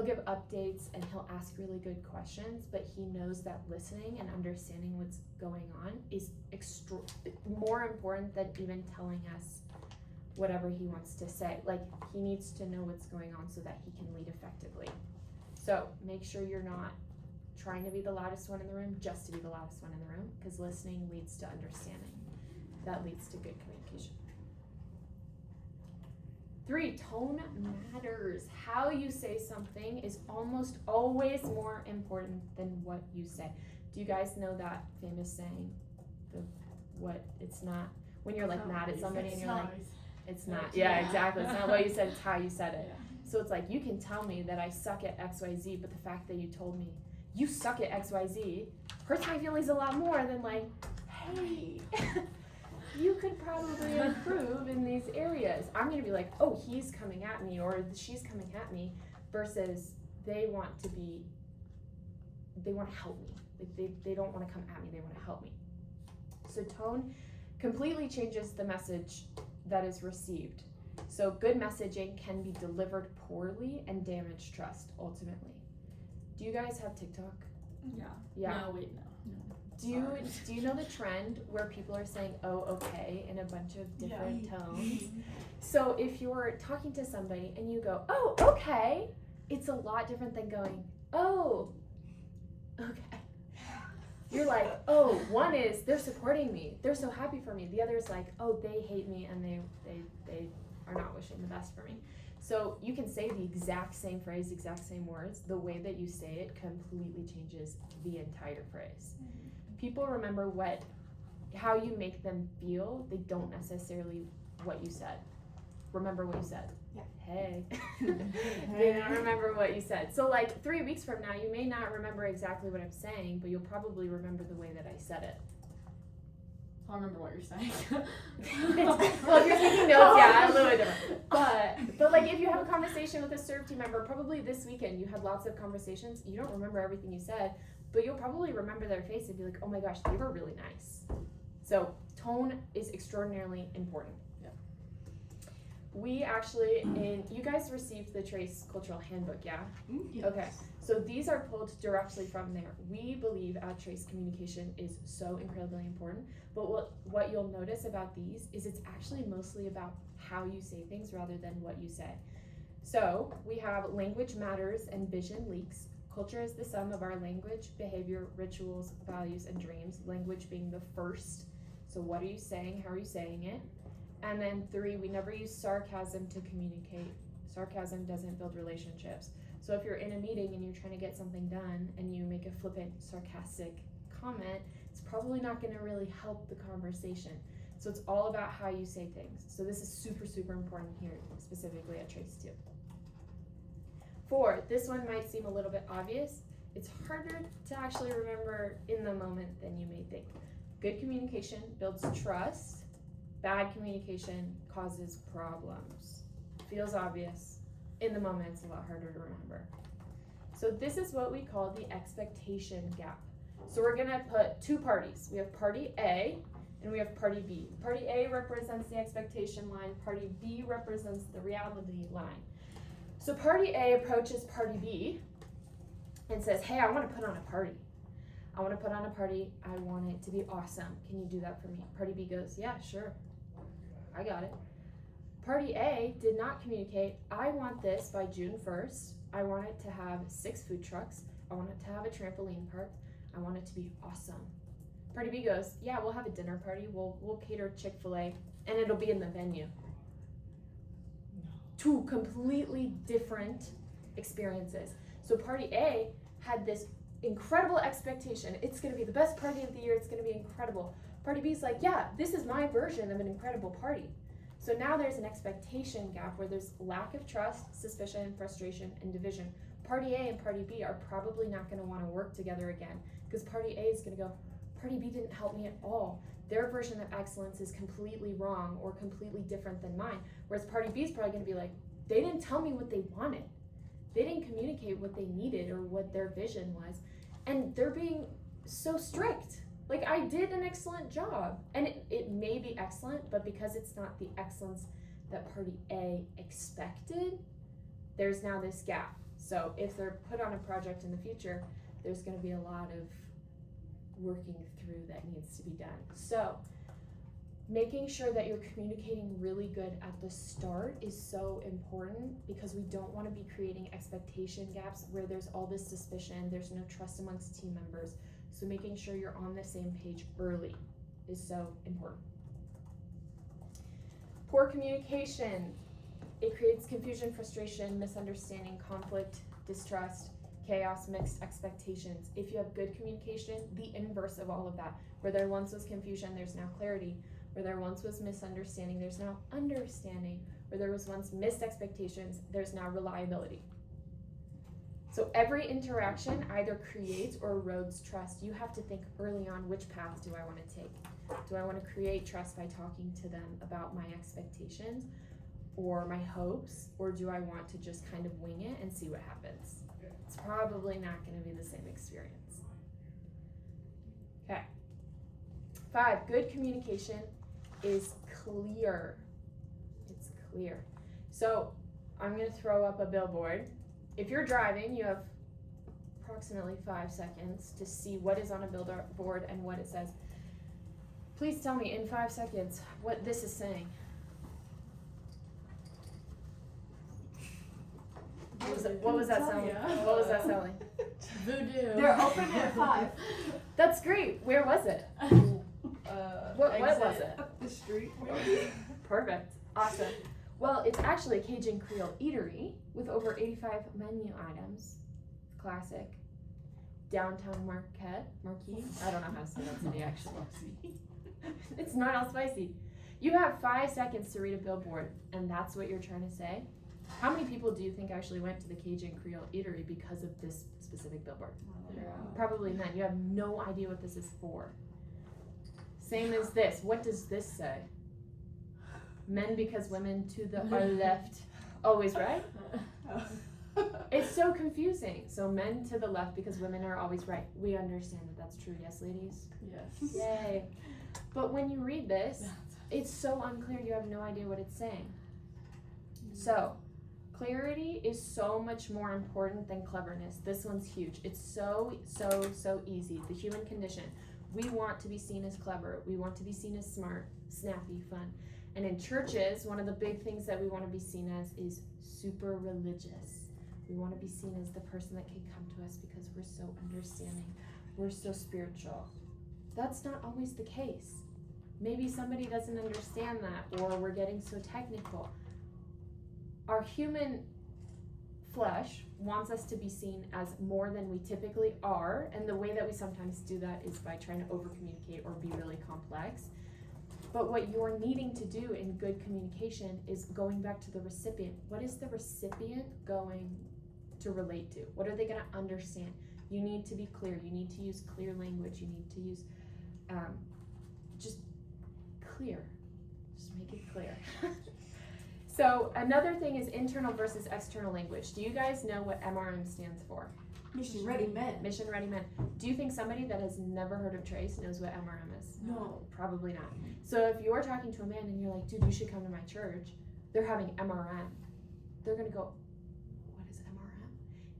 give updates, and he'll ask really good questions, but he knows that listening and understanding what's going on is more important than even telling us whatever he wants to say. Like, he needs to know what's going on so that he can lead effectively. So make sure you're not trying to be the loudest one in the room just to be the loudest one in the room, because listening leads to understanding. That leads to good communication. 3, tone matters. How you say something is almost always more important than what you say. Do you guys know that famous saying, it's not, when you're like mad at somebody and you're like, it's not, yeah, exactly, it's not what you said, it's how you said it. So it's like, you can tell me that I suck at XYZ, but the fact that you told me you suck at XYZ hurts my feelings a lot more than like, hey, you could probably improve in these areas. I'm gonna be like, oh, he's coming at me or she's coming at me, versus they want to help me. Like they don't want to come at me, they want to help me. So tone completely changes the message that is received. So good messaging can be delivered poorly and damage trust ultimately. Do you guys have TikTok? Yeah. Yeah. No, wait, no. Do you know the trend where people are saying, oh, okay, in a bunch of different tones? So if you're talking to somebody and you go, oh, okay, it's a lot different than going, oh, okay. You're like, oh, one is, they're supporting me, they're so happy for me. The other is like, oh, they hate me and they are not wishing the best for me. So you can say the exact same phrase, exact same words. The way that you say it completely changes the entire phrase. People remember how you make them feel. They don't necessarily what you said. Remember what you said. Yeah. Hey. They don't remember what you said. So like 3 weeks from now, you may not remember exactly what I'm saying, but you'll probably remember the way that I said it. I'll remember what you're saying. Well, if you're taking notes, yeah, a little bit different. But like if you have a conversation with a serve team member, probably this weekend you had lots of conversations. You don't remember everything you said, but you'll probably remember their face and be like, oh my gosh, they were really nice. So tone is extraordinarily important. Yep. We actually, you guys received the Trace Cultural Handbook, yeah? Yes. Okay, so these are pulled directly from there. We believe at Trace communication is so incredibly important, but what you'll notice about these is it's actually mostly about how you say things rather than what you say. So we have language matters and vision leaks. Culture is the sum of our language, behavior, rituals, values, and dreams. Language being the first. So what are you saying? How are you saying it? And then 3, we never use sarcasm to communicate. Sarcasm doesn't build relationships. So if you're in a meeting and you're trying to get something done and you make a flippant, sarcastic comment, it's probably not going to really help the conversation. So it's all about how you say things. So this is super, super important here, specifically at Trace too. 4, this one might seem a little bit obvious. It's harder to actually remember in the moment than you may think. Good communication builds trust. Bad communication causes problems. Feels obvious. In the moment, it's a lot harder to remember. So this is what we call the expectation gap. So we're gonna put 2 parties. We have party A and we have party B. Party A represents the expectation line. Party B represents the reality line. So party A approaches party B and says, hey, I want to put on a party. I want to put on a party. I want it to be awesome. Can you do that for me? Party B goes, yeah, sure. I got it. Party A did not communicate, I want this by June 1st. I want it to have 6 food trucks. I want it to have a trampoline park. I want it to be awesome. Party B goes, yeah, we'll have a dinner party. We'll cater Chick-fil-A and it'll be in the venue. 2 completely different experiences. So party A had this incredible expectation. It's gonna be the best party of the year. It's gonna be incredible. Party B's like, yeah, this is my version of an incredible party. So now there's an expectation gap where there's lack of trust, suspicion, frustration, and division. Party A and Party B are probably not gonna wanna work together again because Party A is gonna go, Party B didn't help me at all. Their version of excellence is completely wrong or completely different than mine. Whereas Party B is probably gonna be like, they didn't tell me what they wanted. They didn't communicate what they needed or what their vision was. And they're being so strict. Like, I did an excellent job. And it may be excellent, but because it's not the excellence that Party A expected, there's now this gap. So if they're put on a project in the future, there's gonna be a lot of working through that needs to be done. So making sure that you're communicating really good at the start is so important because we don't want to be creating expectation gaps where there's all this suspicion, there's no trust amongst team members. So making sure you're on the same page early is so important. Poor communication. It creates confusion, frustration, misunderstanding, conflict, distrust, chaos, mixed expectations. If you have good communication, the inverse of all of that, where there once was confusion, there's now clarity. Where there once was misunderstanding, there's now understanding. Where there was once missed expectations, there's now reliability. So every interaction either creates or erodes trust. You have to think early on, which path do I want to take? Do I want to create trust by talking to them about my expectations or my hopes, or do I want to just kind of wing it and see what happens? It's probably not going to be the same experience. Okay. 5, good communication is clear. It's clear. So I'm going to throw up a billboard. If you're driving, you have approximately 5 seconds to see what is on a billboard and what it says. Please tell me in 5 seconds what this is saying. What was that selling? What was that selling? Voodoo. They're open at 5. That's great. Where was it? What was it? Up the street. Perfect. Awesome. Well, it's actually a Cajun Creole eatery with over 85 menu items. Classic. Downtown Marquee. I don't know how to say that city actually. It's not all spicy. You have 5 seconds to read a billboard, and that's what you're trying to say. How many people do you think actually went to the Cajun Creole eatery because of this specific billboard? Probably none. You have no idea what this is for. Same as this. What does this say? Men because women to the are left. Always right? It's so confusing. So men to the left because women are always right. We understand that that's true. Yes, ladies? Yes. Yay. But when you read this, it's so unclear. You have no idea what it's saying. So clarity is so much more important than cleverness. This one's huge. It's so easy. The human condition. We want to be seen as clever. We want to be seen as smart, snappy, fun. And in churches, one of the big things that we want to be seen as is super religious. We want to be seen as the person that can come to us because we're so understanding. We're so spiritual. That's not always the case. Maybe somebody doesn't understand that, or we're getting so technical. Our human flesh wants us to be seen as more than we typically are, and the way that we sometimes do that is by trying to over-communicate or be really complex. But what you're needing to do in good communication is going back to the recipient. What is the recipient going to relate to? What are they going to understand? You need to be clear. You need to use clear language. You need to use just clear. Just make it clear. So another thing is internal versus external language. Do you guys know what MRM stands for? Mission Ready Men. Mission Ready Men. Do you think somebody that has never heard of Trace knows what MRM is? No. Probably not. So if you're talking to a man and you're like, dude, you should come to my church, they're having MRM. They're going to go, what is MRM?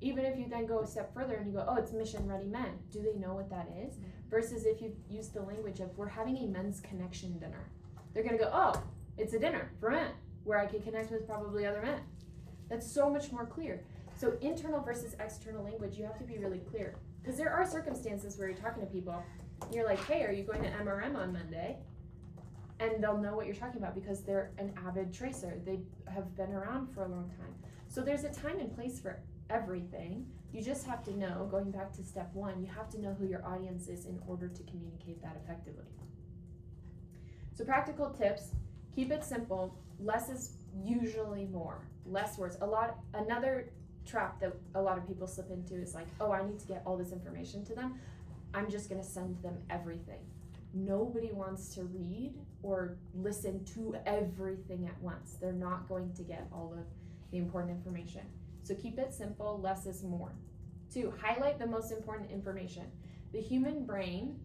Even if you then go a step further and you go, oh, it's mission ready men. Do they know what that is? Versus if you use the language of, we're having a men's connection dinner. They're gonna go, oh, it's a dinner for men where I can connect with probably other men. That's so much more clear. So internal versus external language, you have to be really clear. Because there are circumstances where you're talking to people, and you're like, hey, are you going to MRM on Monday? And they'll know what you're talking about because they're an avid tracer. They have been around for a long time. So there's a time and place for everything. You just have to know, going back to step one, you have to know who your audience is in order to communicate that effectively. So practical tips, keep it simple. Less is usually more. Less words. Another trap that a lot of people slip into is like, oh, I need to get all this information to them. I'm just gonna send them everything. Nobody wants to read or listen to everything at once. They're not going to get all of the important information. So keep it simple, less is more. 2, highlight the most important information. The human brain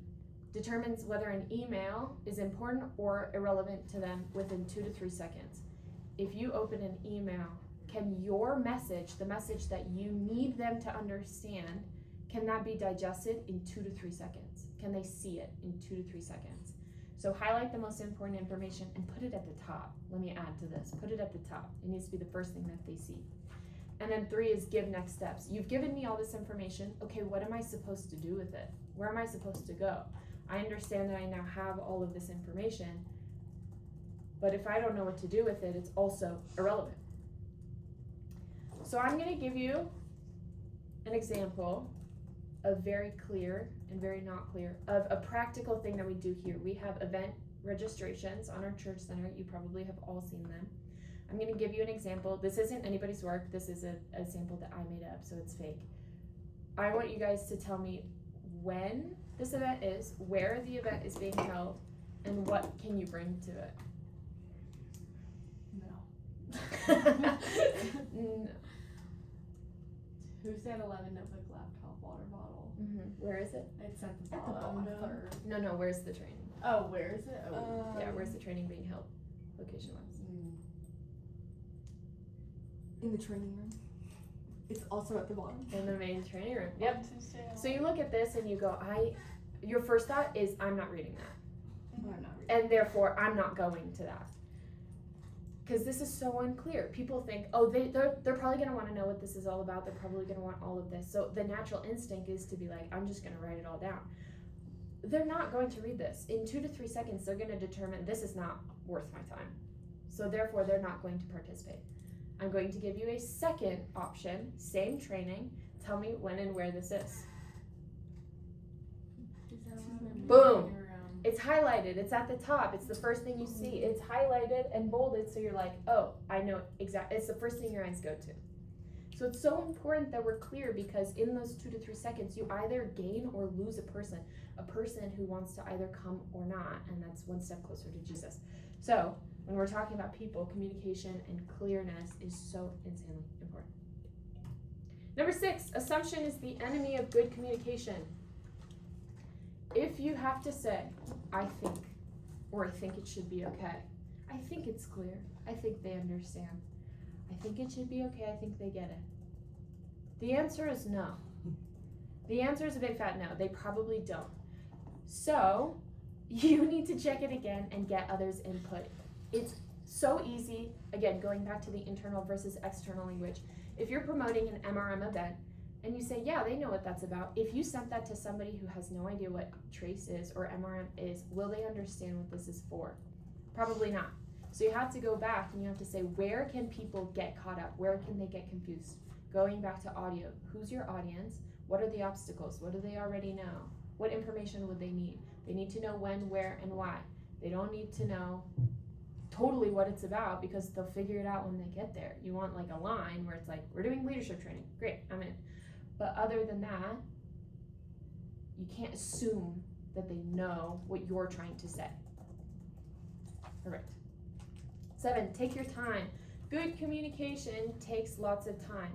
determines whether an email is important or irrelevant to them within 2 to 3 seconds. If you open an email, can your message, the message that you need them to understand, can that be digested in 2 to 3 seconds? Can they see it in 2 to 3 seconds? So highlight the most important information and put it at the top. Let me add to this. Put it at the top. It needs to be the first thing that they see. And then 3 is give next steps. You've given me all this information. Okay, what am I supposed to do with it? Where am I supposed to go? I understand that I now have all of this information, but if I don't know what to do with it, it's also irrelevant. So I'm going to give you an example of very clear and very not clear of a practical thing that we do here. We have event registrations on our church center. You probably have all seen them. I'm going to give you an example. This isn't anybody's work. This is a sample that I made up, so it's fake. I want you guys to tell me when this event is, where the event is being held, and what can you bring to it. No. Who said 11 notebook, laptop, water bottle? Where is it? It's at the At the bottom, bottom. third. No, where's the training? Oh, where is it? Oh. Yeah, where's the training being held, location-wise? In the training room. It's also at the bottom. In the main training room. Yep. Tuesday. So you look at this and you go, your first thought is, I'm not reading that. Oh, I'm not reading. And therefore, I'm not going to that. Because this is so unclear. People think, oh, they're probably going to want to know what this is all about. They're probably going to want all of this. So the natural instinct is to be like, I'm just going to write it all down. They're not going to read this. In 2 to 3 seconds, they're going to determine this is not worth my time. So therefore, they're not going to participate. I'm going to give you a second option, same training. Tell me when and where this is. Boom. It's highlighted, it's at the top, it's the first thing you see. It's highlighted and bolded, so you're like, oh, I know exactly, it's the first thing your eyes go to. So it's so important that we're clear, because in those 2 to 3 seconds, you either gain or lose a person who wants to either come or not, and that's one step closer to Jesus. So when we're talking about people, communication and clearness is so insanely important. Number 6, assumption is the enemy of good communication. If you have to say, I think, or I think it should be okay, I think it's clear, I think they understand, I think it should be okay, I think they get it. The answer is no. The answer is a big fat no. They probably don't. So you need to check it again and get others' input. It's so easy, again, going back to the internal versus external language. If you're promoting an MRM event and you say, yeah, they know what that's about, if you sent that to somebody who has no idea what Trace is or MRM is, will they understand what this is for? Probably not. So you have to go back and you have to say, where can people get caught up? Where can they get confused? Going back to audio, who's your audience? What are the obstacles? What do they already know? What information would they need? They need to know when, where, and why. They don't need to know totally what it's about, because they'll figure it out when they get there. You want like a line where it's like, we're doing leadership training. Great, I'm in. But other than that, you can't assume that they know what you're trying to say. All right. 7, take your time. Good communication takes lots of time.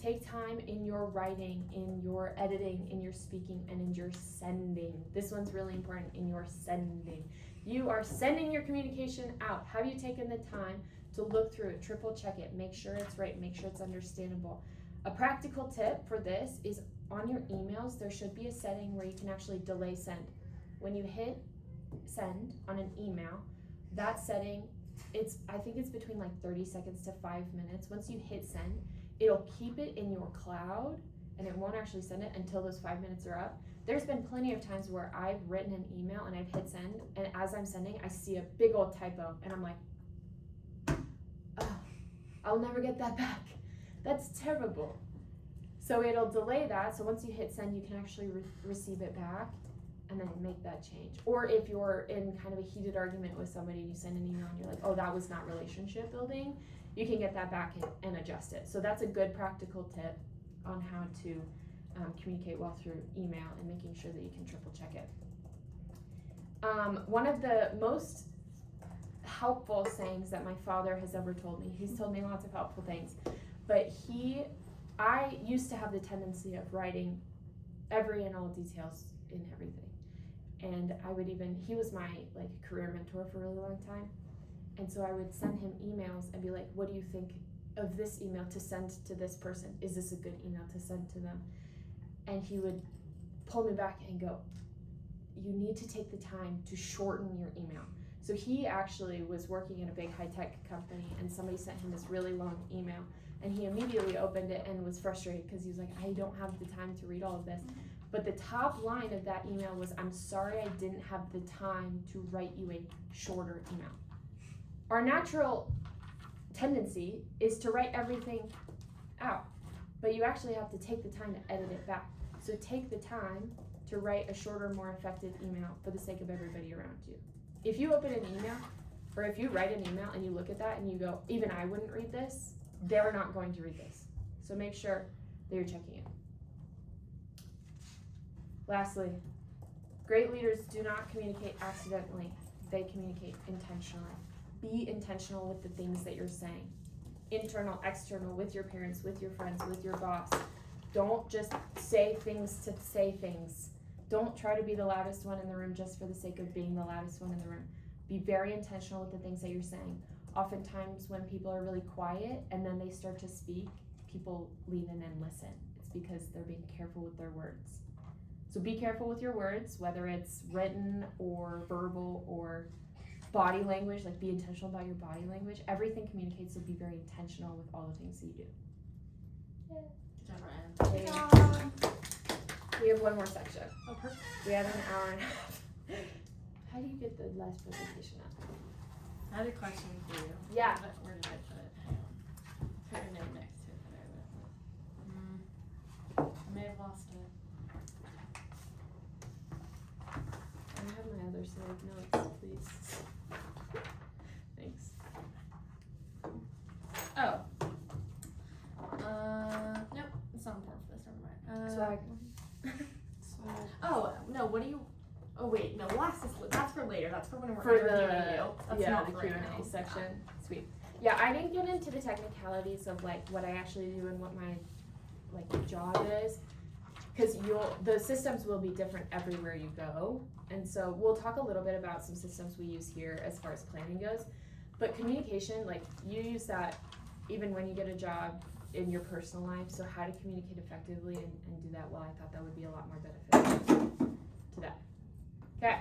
Take time in your writing, in your editing, in your speaking, and in your sending. This one's really important, in your sending. You are sending your communication out. Have you taken the time to look through it, triple check it, make sure it's right, make sure it's understandable? A practical tip for this is on your emails, there should be a setting where you can actually delay send. When you hit send on an email, that setting, I think it's between like 30 seconds to 5 minutes. Once you hit send, it'll keep it in your cloud and it won't actually send it until those 5 minutes are up. There's been plenty of times where I've written an email and I've hit send, and as I'm sending, I see a big old typo and I'm like, oh, I'll never get that back. That's terrible. So it'll delay that, so once you hit send, you can actually receive it back and then make that change. Or if you're in kind of a heated argument with somebody and you send an email and you're like, oh, that was not relationship building, you can get that back and adjust it. So that's a good practical tip on how to communicate well through email and making sure that you can triple check it. One of the most helpful sayings that my father has ever told me, he's told me lots of helpful things, but I used to have the tendency of writing every and all details in everything. And he was my like career mentor for a really long time. And so I would send him emails and be like, what do you think of this email to send to this person? Is this a good email to send to them? And he would pull me back and go, you need to take the time to shorten your email. So he actually was working in a big high-tech company and somebody sent him this really long email and he immediately opened it and was frustrated because he was like, I don't have the time to read all of this. But the top line of that email was, I'm sorry I didn't have the time to write you a shorter email. Our natural tendency is to write everything out, but you actually have to take the time to edit it back. So take the time to write a shorter, more effective email for the sake of everybody around you. If you open an email, or if you write an email and you look at that and you go, even I wouldn't read this, they're not going to read this. So make sure that you're checking it. Lastly, great leaders do not communicate accidentally. They communicate intentionally. Be intentional with the things that you're saying. Internal, external, with your parents, with your friends, with your boss. Don't just say things to say things. Don't try to be the loudest one in the room just for the sake of being the loudest one in the room. Be very intentional with the things that you're saying. Oftentimes when people are really quiet and then they start to speak, people lean in and listen. It's because they're being careful with their words. So be careful with your words, whether it's written or verbal or body language, like be intentional about your body language. Everything communicates, so be very intentional with all the things that you do. Good job, Ryan. We have one more section. Oh, perfect. We have an hour and a half. How do you get the last presentation up? I had a question for you. Yeah. Where did I put it? Hang on. Put your name next to it. I may have lost it. I have my other set of notes, please. Thanks. Oh. Nope. It's not important for this. Never mind. Swag. Oh no. What do you? Oh wait. No. That's for later. That's for when we're For interviewing you. That's yeah, not the for Q&A right now. section. Sweet. Yeah, I didn't get into the technicalities of like what I actually do and what my like job is, because the systems will be different everywhere you go, and so we'll talk a little bit about some systems we use here as far as planning goes. But communication, like you use that even when you get a job in your personal life. So how to communicate effectively and do that well, I thought that would be a lot more beneficial to that. Okay.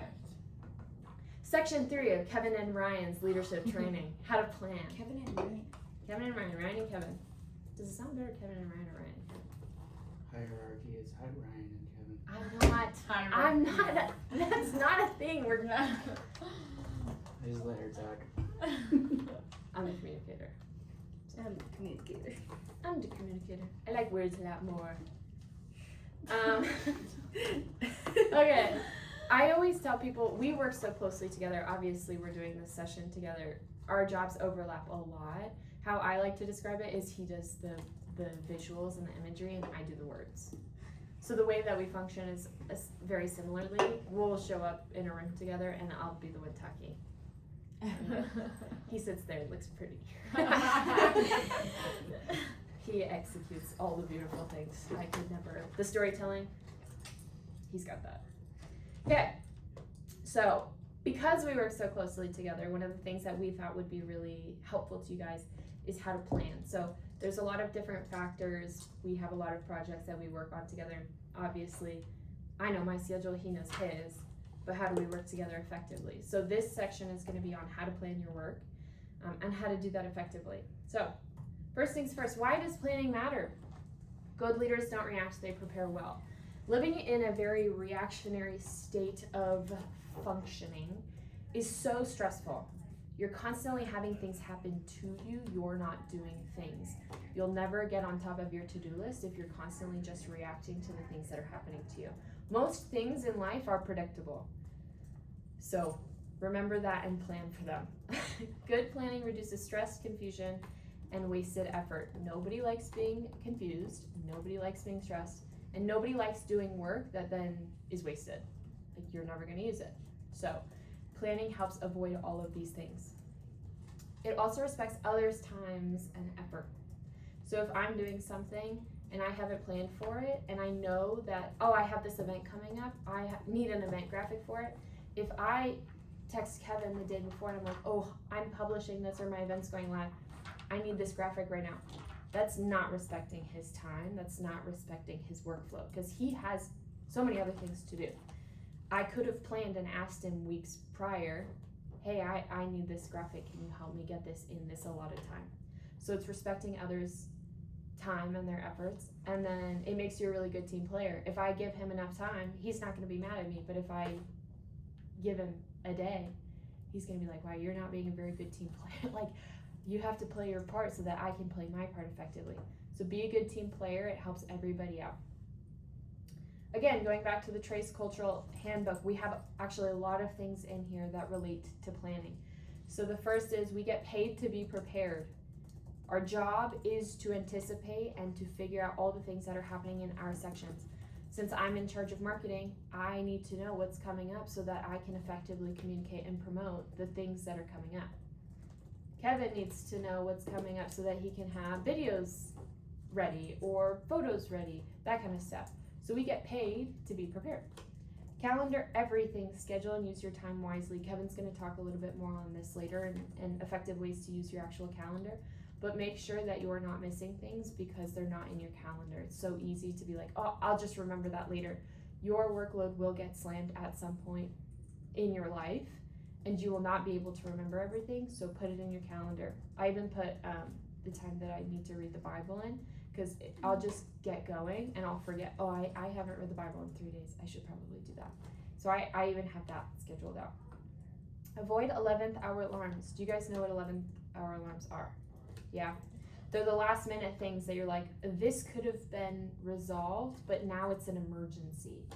Section 3 of Kevin and Ryan's leadership training. How to plan. Kevin and Ryan. Kevin and Ryan. Ryan and Kevin. Does it sound better, Kevin and Ryan, or Ryan and Kevin? Hierarchy is Ryan and Kevin. I'm not. That's not a thing. We're not. I just let her talk. I'm the communicator. I'm the communicator. I'm the communicator. I like words a lot more. Okay. I always tell people, we work so closely together. Obviously, we're doing this session together. Our jobs overlap a lot. How I like to describe it is he does the visuals and the imagery, and I do the words. So the way that we function is very similarly. We'll show up in a room together, and I'll be the one talking. He sits there, looks pretty. He executes all the beautiful things. I could never. The storytelling, he's got that. Okay, so because we work so closely together, one of the things that we thought would be really helpful to you guys is how to plan. So There's a lot of different factors. We have a lot of projects that we work on together. Obviously, I know my schedule, he knows his, but how do we work together effectively? So this section is gonna be on how to plan your work, and how to do that effectively. So, first things first, why does planning matter? Good leaders don't react, they prepare well. Living in a very reactionary state of functioning is so stressful. You're constantly having things happen to you, you're not doing things. You'll never get on top of your to-do list if you're constantly just reacting to the things that are happening to you. Most things in life are predictable. So remember that and plan for them. Good planning reduces stress, confusion, and wasted effort. Nobody likes being confused, nobody likes being stressed, and nobody likes doing work that then is wasted. Like, you're never gonna use it. So planning helps avoid all of these things. It also respects others' times and effort. So if I'm doing something and I haven't planned for it, and I know that, oh, I have this event coming up, need an event graphic for it. If I text Kevin the day before and I'm like, oh, I'm publishing this or my event's going live, I need this graphic right now. That's not respecting his time. That's not respecting his workflow, because he has so many other things to do. I could have planned and asked him weeks prior, hey, I need this graphic. Can you help me get this in this allotted time? So it's respecting others' time and their efforts, and then it makes you a really good team player. If I give him enough time, he's not going to be mad at me, but if I give him a day, he's going to be like, wow, you're not being a very good team player. Like, you have to play your part so that I can play my part effectively. So be a good team player. It helps everybody out. Again, going back to the Trace Cultural Handbook, we have actually a lot of things in here that relate to planning. So the first is we get paid to be prepared. Our job is to anticipate and to figure out all the things that are happening in our sections. Since I'm in charge of marketing, I need to know what's coming up so that I can effectively communicate and promote the things that are coming up. Kevin needs to know what's coming up so that he can have videos ready or photos ready, that kind of stuff. So we get paid to be prepared. Calendar everything, schedule and use your time wisely. Kevin's going to talk a little bit more on this later and effective ways to use your actual calendar. But make sure that you're not missing things because they're not in your calendar. It's so easy to be like, oh, I'll just remember that later. Your workload will get slammed at some point in your life, and you will not be able to remember everything, so put it in your calendar. I even put the time that I need to read the Bible in, because I'll just get going and I'll forget, oh, I haven't read the Bible in 3 days. I should probably do that. So I even have that scheduled out. Avoid 11th hour alarms. Do you guys know what 11th hour alarms are? Yeah. They're the last minute things that you're like, this could have been resolved, but now it's an emergency.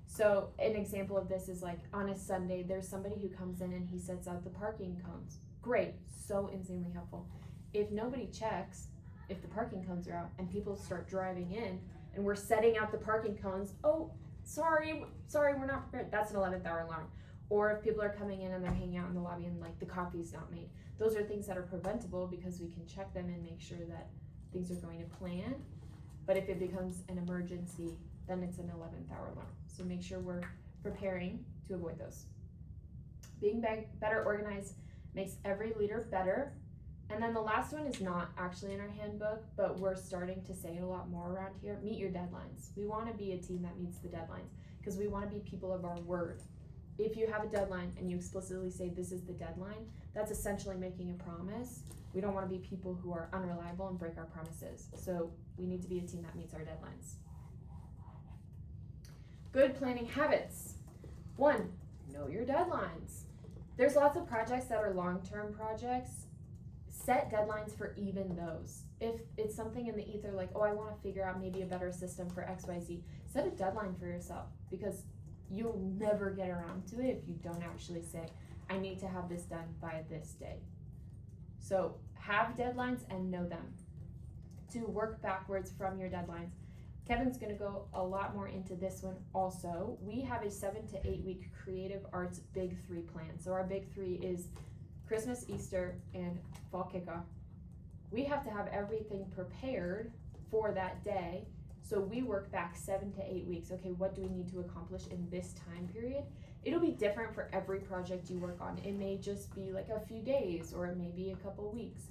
So an example of this is like on a Sunday, there's somebody who comes in and he sets out the parking cones. Great, so insanely helpful. If nobody checks, if the parking cones are out and people start driving in and we're setting out the parking cones, oh, sorry, we're not prepared. That's an 11th hour alarm. Or if people are coming in and they're hanging out in the lobby and like the coffee's not made. Those are things that are preventable because we can check them and make sure that things are going to plan. But if it becomes an emergency, then it's an 11th hour alarm. So make sure we're preparing to avoid those. Being better organized makes every leader better. And then the last one is not actually in our handbook, but we're starting to say it a lot more around here. Meet your deadlines. We want to be a team that meets the deadlines because we want to be people of our word. If you have a deadline and you explicitly say this is the deadline, that's essentially making a promise. We don't want to be people who are unreliable and break our promises. So we need to be a team that meets our deadlines. Good planning habits. 1, know your deadlines. There's lots of projects that are long-term projects. Set deadlines for even those. If it's something in the ether like, oh, I want to figure out maybe a better system for XYZ, set a deadline for yourself because you'll never get around to it if you don't actually say, I need to have this done by this day. So have deadlines and know them. To work backwards from your deadlines. Kevin's going to go a lot more into this one also. We have a 7 to 8 week creative arts big 3 plan. So our big 3 is Christmas, Easter, and fall kickoff. We have to have everything prepared for that day. So we work back 7 to 8 weeks. Okay, what do we need to accomplish in this time period? It'll be different for every project you work on. It may just be like a few days or it may be a couple weeks.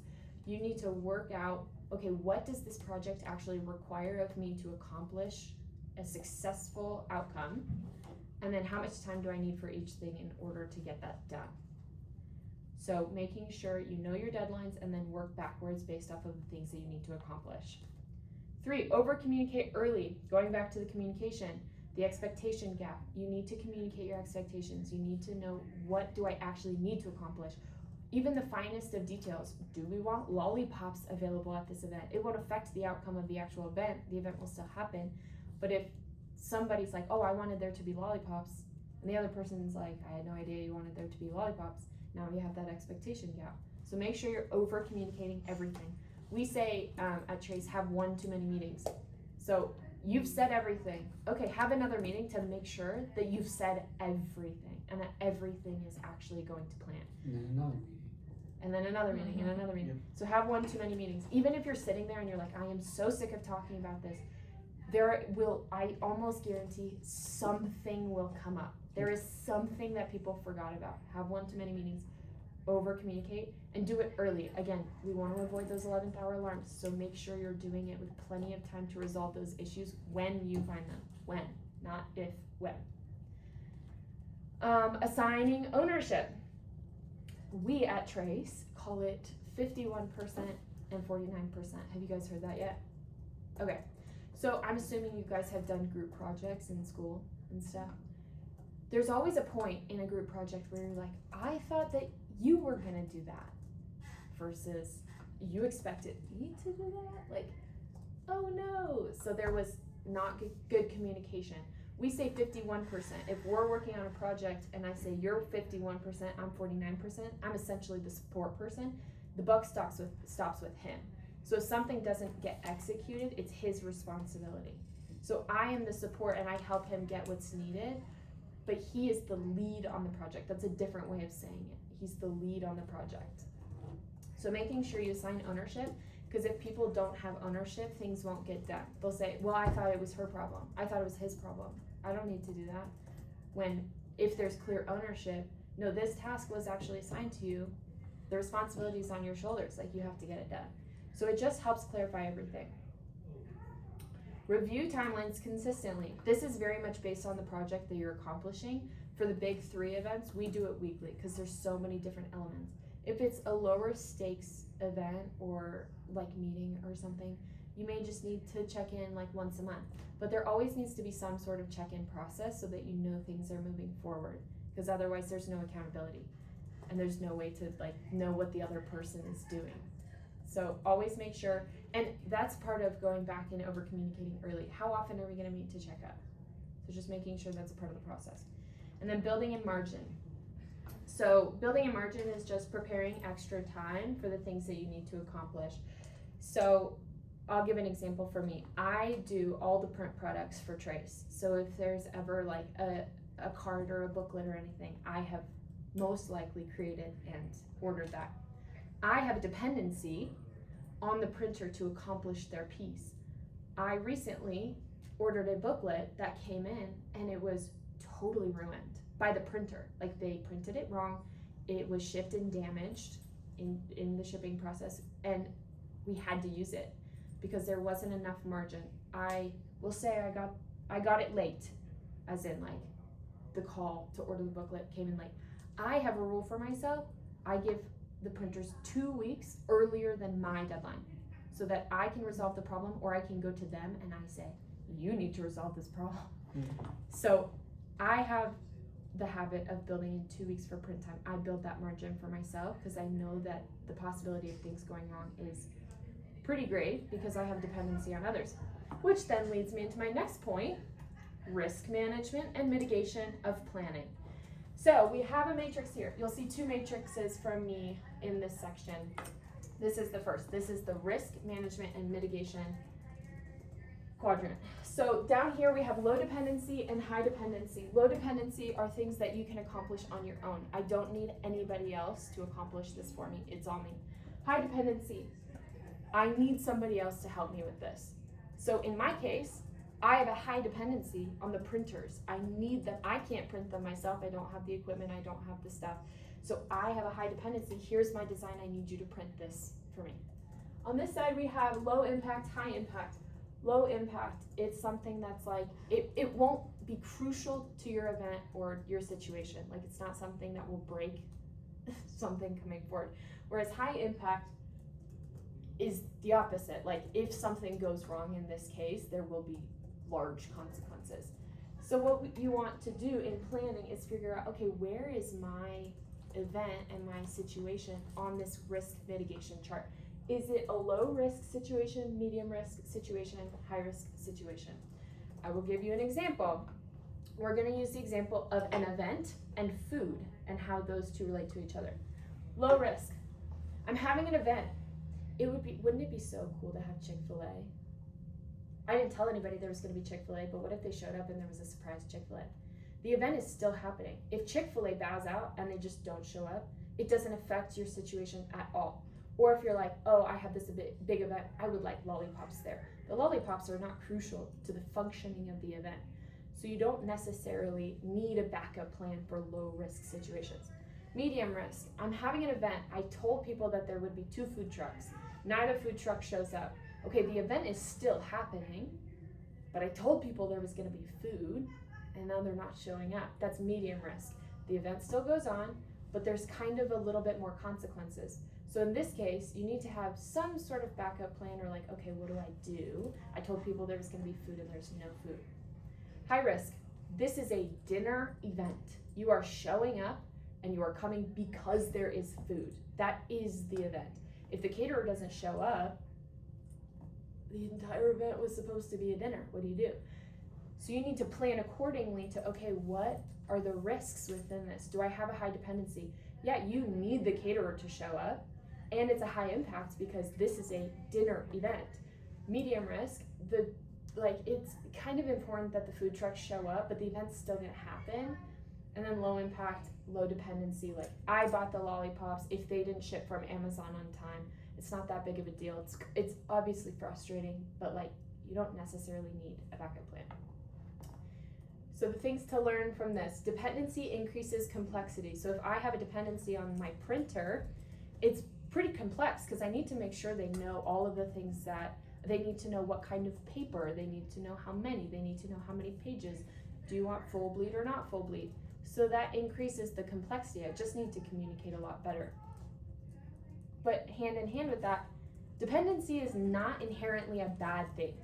You need to work out okay, what does this project actually require of me to accomplish a successful outcome? And then how much time do I need for each thing in order to get that done? So making sure you know your deadlines and then work backwards based off of the things that you need to accomplish. 3, over communicate early. Going back to the communication, the expectation gap. You need to communicate your expectations. You need to know, what do I actually need to accomplish? Even the finest of details. Do we want lollipops available at this event? It won't affect the outcome of the actual event. The event will still happen. But if somebody's like, oh, I wanted there to be lollipops, and the other person's like, I had no idea you wanted there to be lollipops, now we have that expectation gap. So make sure you're over communicating everything. We say at Trace, have one too many meetings. So you've said everything. Okay, have another meeting to make sure that you've said everything and that everything is actually going to plan. And then another meeting. And then another meeting and another meeting. So have one too many meetings. Even if you're sitting there and you're like, I am so sick of talking about this, I almost guarantee something will come up. There is something that people forgot about. Have one too many meetings, over communicate, and do it early. Again, we want to avoid those 11th hour alarms, so make sure you're doing it with plenty of time to resolve those issues when you find them. When, not if, when. Assigning ownership. We at Trace call it 51% and 49%. Have you guys heard that yet? Okay, so I'm assuming you guys have done group projects in school and stuff. There's always a point in a group project where you're like, I thought that you were gonna do that, versus you expected me to do that? Like, oh no. So there was not good communication. We say 51%. If we're working on a project and I say you're 51%, I'm 49%, I'm essentially the support person. The buck stops with him. So if something doesn't get executed, it's his responsibility. So I am the support and I help him get what's needed, but he is the lead on the project. That's a different way of saying it. He's the lead on the project. So making sure you assign ownership, because if people don't have ownership, things won't get done. They'll say, well, I thought it was her problem. I thought it was his problem. I don't need to do that. When, if there's clear ownership, no, this task was actually assigned to you. The responsibility is on your shoulders. Like, you have to get it done. So it just helps clarify everything. Review timelines consistently. This is very much based on the project that you're accomplishing. For the big 3 events, we do it weekly because there's so many different elements. If it's a lower stakes event or like meeting or something, you may just need to check in like once a month. But there always needs to be some sort of check-in process so that you know things are moving forward, because otherwise there's no accountability and there's no way to like know what the other person is doing. So always make sure, and that's part of going back and over communicating early. How often are we going to meet to check up? So just making sure that's a part of the process. And then building in margin. So building a margin is just preparing extra time for the things that you need to accomplish. So I'll give an example for me. I do all the print products for Trace. So if there's ever like a card or a booklet or anything, I have most likely created and ordered that. I have a dependency on the printer to accomplish their piece. I recently ordered a booklet that came in and it was totally ruined by the printer. Like, they printed it wrong, it was shipped and damaged in the shipping process, and we had to use it because there wasn't enough margin. I will say I got it late, as in like the call to order the booklet came in late. I have a rule for myself. I give the printers 2 weeks earlier than my deadline so that I can resolve the problem, or I can go to them and I say, you need to resolve this problem. So I have the habit of building in 2 weeks for print time. I build that margin for myself because I know that the possibility of things going wrong is pretty great because I have dependency on others. Which then leads me into my next point, risk management and mitigation of planning. So we have a matrix here. You'll see 2 matrices from me in this section. This is the first. This is the risk management and mitigation quadrant. So down here we have low dependency and high dependency. Low dependency are things that you can accomplish on your own. I don't need anybody else to accomplish this for me. It's all me. High dependency, I need somebody else to help me with this. So in my case, I have a high dependency on the printers. I need them. I can't print them myself. I don't have the equipment. I don't have the stuff. So I have a high dependency. Here's my design. I need you to print this for me. On this side, we have low impact, high impact. Low impact, it's something that's like, it won't be crucial to your event or your situation. Like, it's not something that will break something coming forward. Whereas high impact is the opposite. Like, if something goes wrong in this case, there will be large consequences. So what you want to do in planning is figure out, okay, where is my event and my situation on this risk mitigation chart? Is it a low risk situation, medium risk situation, high risk situation? I will give you an example. We're gonna use the example of an event and food and how those two relate to each other. Low risk. I'm having an event. Wouldn't it be so cool to have Chick-fil-A? I didn't tell anybody there was gonna be Chick-fil-A, but what if they showed up and there was a surprise Chick-fil-A? The event is still happening. If Chick-fil-A bows out and they just don't show up, it doesn't affect your situation at all. Or if you're like, oh, I have this big event, I would like lollipops there. The lollipops are not crucial to the functioning of the event. So you don't necessarily need a backup plan for low risk situations. Medium risk, I'm having an event. I told people that there would be 2 food trucks. Neither food truck shows up. Okay, the event is still happening, but I told people there was gonna be food, and now they're not showing up. That's medium risk. The event still goes on, but there's kind of a little bit more consequences. So in this case, you need to have some sort of backup plan, or like, okay, what do I do? I told people there was gonna be food and there's no food. High risk, this is a dinner event. You are showing up and you are coming because there is food. That is the event. If the caterer doesn't show up, the entire event was supposed to be a dinner. What do you do? So you need to plan accordingly to, okay, what are the risks within this? Do I have a high dependency? Yeah, you need the caterer to show up, and it's a high impact because this is a dinner event. Medium risk, it's kind of important that the food trucks show up, but the event's still gonna happen. And then low impact, low dependency, like I bought the lollipops, if they didn't ship from Amazon on time, it's not that big of a deal. It's obviously frustrating, but like you don't necessarily need a backup plan. So the things to learn from this, dependency increases complexity. So if I have a dependency on my printer, it's pretty complex because I need to make sure they know all of the things that they need to know, what kind of paper, they need to know how many, they need to know how many pages. Do you want full bleed or not full bleed? So that increases the complexity. I just need to communicate a lot better. But hand in hand with that, dependency is not inherently a bad thing.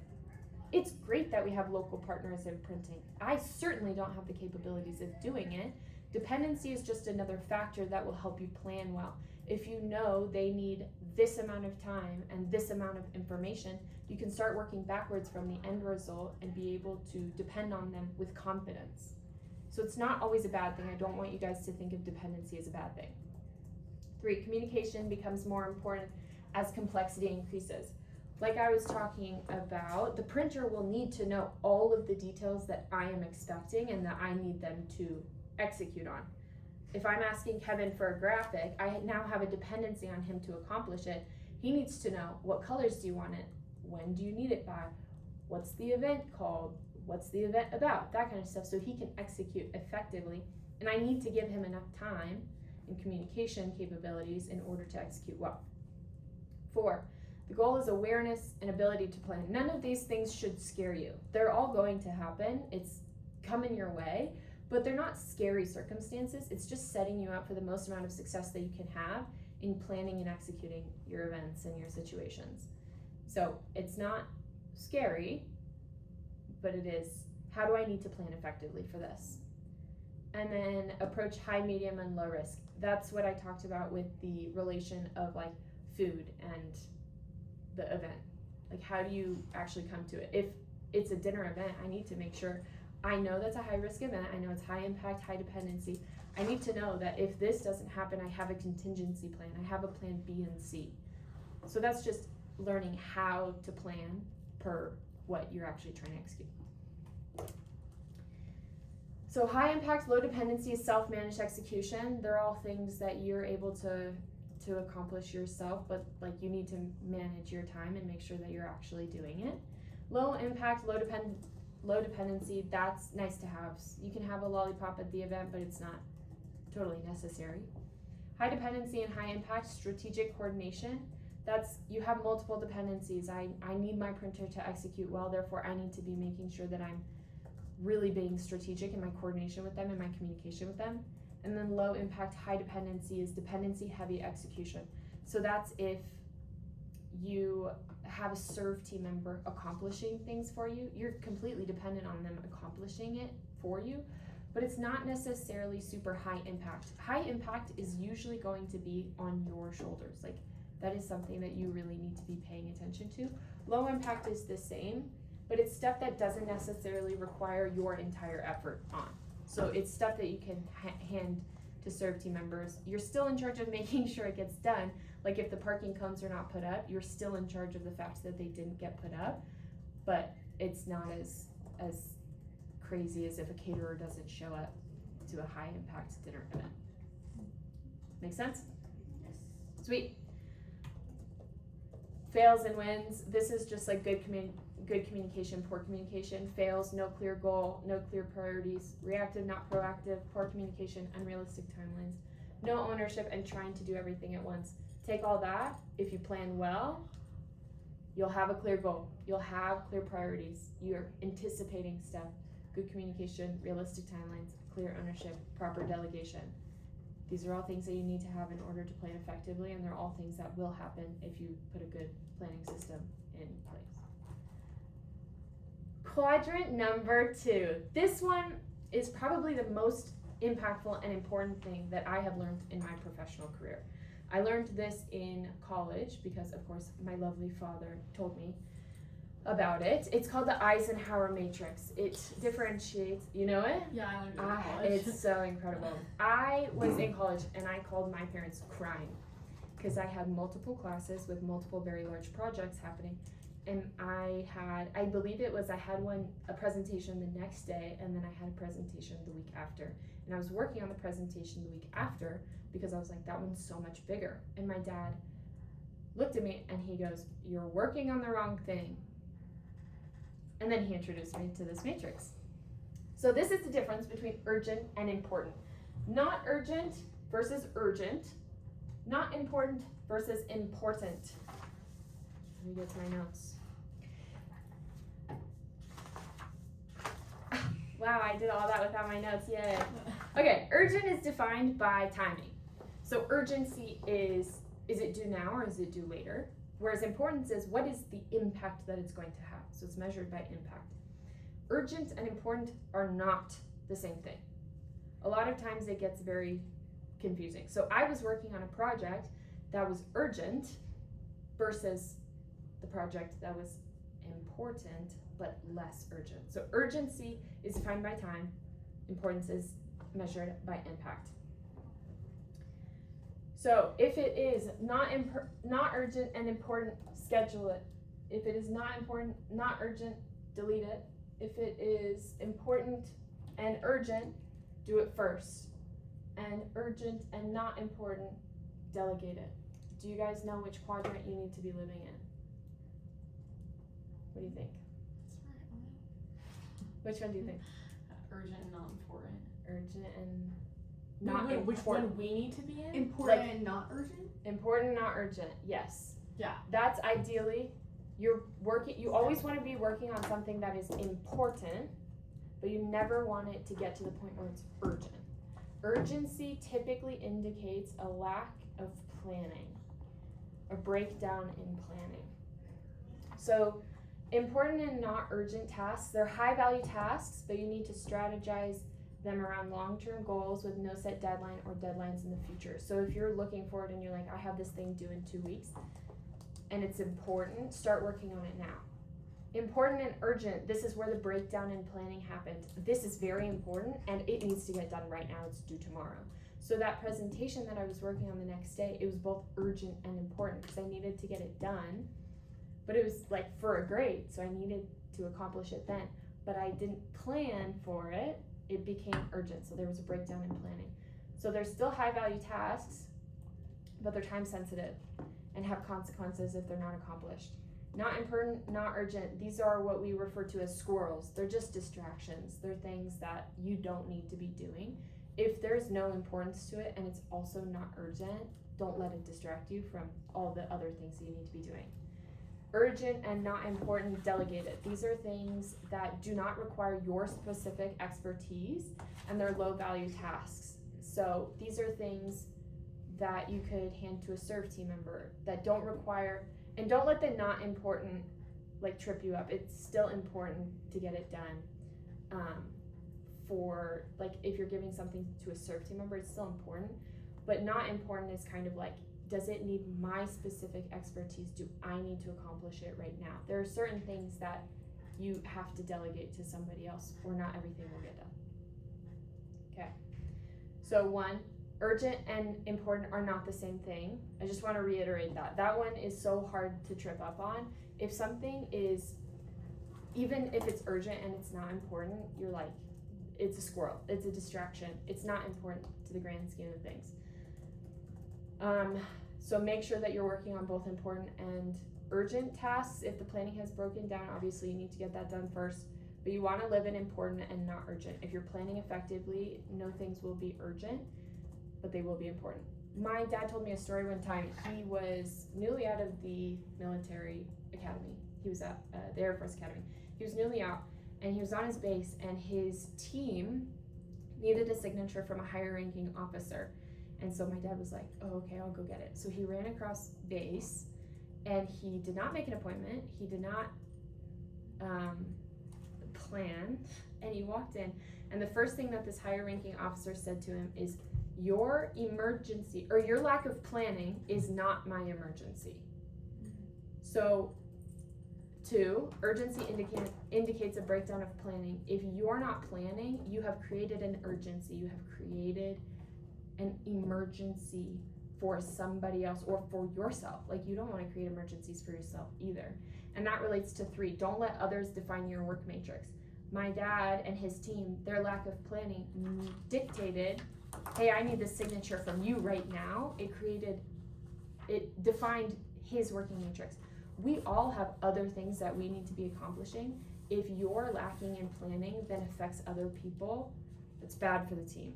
It's great that we have local partners in printing. I certainly don't have the capabilities of doing it. Dependency is just another factor that will help you plan well. If you know they need this amount of time and this amount of information, you can start working backwards from the end result and be able to depend on them with confidence. So it's not always a bad thing. I don't want you guys to think of dependency as a bad thing. 3, communication becomes more important as complexity increases. Like I was talking about, the printer will need to know all of the details that I am expecting and that I need them to execute on. If I'm asking Kevin for a graphic, I now have a dependency on him to accomplish it. He needs to know, what colors do you want it? When do you need it by? What's the event called? What's the event about? That kind of stuff, so he can execute effectively. And I need to give him enough time and communication capabilities in order to execute well. 4, the goal is awareness and ability to plan. None of these things should scare you. They're all going to happen. It's coming your way, but they're not scary circumstances. It's just setting you up for the most amount of success that you can have in planning and executing your events and your situations. So it's not scary, but it is, how do I need to plan effectively for this? And then approach high, medium, and low risk. That's what I talked about with the relation of like food and the event. Like, how do you actually come to it? If it's a dinner event, I need to make sure I know that's a high risk event. I know it's high impact, high dependency. I need to know that if this doesn't happen, I have a contingency plan. I have a plan B and C. So that's just learning how to plan per what you're actually trying to execute. So high impact, low dependency is self-managed execution. They're all things that you're able to accomplish yourself, but like you need to manage your time and make sure that you're actually doing it. Low impact, low dependency, that's nice to have. You can have a lollipop at the event, but it's not totally necessary. High dependency and high impact, strategic coordination. That's, you have multiple dependencies. I need my printer to execute well, therefore I need to be making sure that I'm really being strategic in my coordination with them and my communication with them. And then low impact, high dependency is dependency heavy execution. So that's if you have a serve team member accomplishing things for you, you're completely dependent on them accomplishing it for you, but it's not necessarily super high impact. High impact is usually going to be on your shoulders. Like, that is something that you really need to be paying attention to. Low impact is the same, but it's stuff that doesn't necessarily require your entire effort on. So it's stuff that you can hand to serve team members. You're still in charge of making sure it gets done. Like, if the parking cones are not put up, you're still in charge of the fact that they didn't get put up, but it's not as crazy as if a caterer doesn't show up to a high impact dinner event. Make sense? Yes. Sweet. Fails and wins. This is just like good communication, poor communication. Fails, no clear goal, no clear priorities. Reactive, not proactive. Poor communication, unrealistic timelines. No ownership and trying to do everything at once. Take all that. If you plan well, you'll have a clear goal. You'll have clear priorities. You're anticipating stuff. Good communication, realistic timelines, clear ownership, proper delegation. These are all things that you need to have in order to plan effectively, and they're all things that will happen if you put a good planning system in place. Quadrant number 2. This one is probably the most impactful and important thing that I have learned in my professional career. I learned this in college because, of course, my lovely father told me about it. It's called the Eisenhower Matrix. It differentiates, you know it? Yeah, I learned it in college. It's so incredible. I was in college and I called my parents crying because I had multiple classes with multiple very large projects happening. And I had a presentation the next day, and then I had a presentation the week after. And I was working on the presentation the week after because I was like, that one's so much bigger. And my dad looked at me and he goes, "You're working on the wrong thing." And then he introduced me to this matrix. So this is the difference between urgent and important. Not urgent versus urgent. Not important versus important. Let me get to my notes. Wow, I did all that without my notes, yay. Okay, urgent is defined by timing. So urgency is it due now or is it due later? Whereas importance is, what is the impact that it's going to have? So it's measured by impact. Urgent and important are not the same thing. A lot of times it gets very confusing. So I was working on a project that was urgent versus the project that was important but less urgent. So urgency is defined by time, importance is measured by impact. So if it is not urgent and important, schedule it. If it is not important, not urgent, delete it. If it is important and urgent, do it first. And urgent and not important, delegate it. Do you guys know which quadrant you need to be living in? What do you think? Which one do you think? Urgent and not important. Urgent and not Wait, which important. one we need to be in? Important Like- and not urgent? Important, not urgent. Yes. Yeah. That's ideally, you always want to be working on something that is important, but you never want it to get to the point where it's urgent. Urgency typically indicates a lack of planning, a breakdown in planning. So important and not urgent tasks, they're high value tasks, but you need to strategize them around long-term goals with no set deadline or deadlines in the future. So if you're looking forward and you're like, I have this thing due in 2 weeks and it's important, start working on it now. Important and urgent, this is where the breakdown in planning happened. This is very important and it needs to get done right now, it's due tomorrow. So that presentation that I was working on the next day, it was both urgent and important because I needed to get it done, but it was like for a grade, so I needed to accomplish it then. But I didn't plan for it, it became urgent, so there was a breakdown in planning. So there's still high value tasks, but they're time sensitive and have consequences if they're not accomplished. Not important, not urgent, these are what we refer to as squirrels. They're just distractions. They're things that you don't need to be doing. If there's no importance to it and it's also not urgent, don't let it distract you from all the other things that you need to be doing. Urgent and not important, delegate it. These are things that do not require your specific expertise, and they're low value tasks. So these are things that you could hand to a serve team member that don't require, and don't let the not important like trip you up. It's still important to get it done. For like if you're giving something to a serve team member, it's still important, but not important is kind of like, does it need my specific expertise? Do I need to accomplish it right now? There are certain things that you have to delegate to somebody else, or not everything will get done. Okay, so 1, urgent and important are not the same thing. I just want to reiterate that. That one is so hard to trip up on. If something is, even if it's urgent and it's not important, you're like, it's a squirrel, it's a distraction, it's not important to the grand scheme of things. So make sure that you're working on both important and urgent tasks. If the planning has broken down, obviously you need to get that done first, but you want to live in important and not urgent. If you're planning effectively, no things will be urgent, but they will be important. My dad told me a story one time. He was newly out of the military academy. He was at the Air Force Academy. He was newly out, and he was on his base, and his team needed a signature from a higher ranking officer. And so my dad was like, oh, okay, I'll go get it. So he ran across base, and he did not make an appointment. He did not plan, and he walked in. And the first thing that this higher ranking officer said to him is, your emergency, or your lack of planning is not my emergency. So 2, urgency indicates a breakdown of planning. If you're not planning, you have created an urgency. You have created an emergency for somebody else or for yourself. Like, you don't want to create emergencies for yourself either. And that relates to 3, don't let others define your work matrix. My dad and his team, their lack of planning dictated, hey, I need this signature from you right now. It defined his working matrix. We all have other things that we need to be accomplishing. If you're lacking in planning that affects other people, it's bad for the team.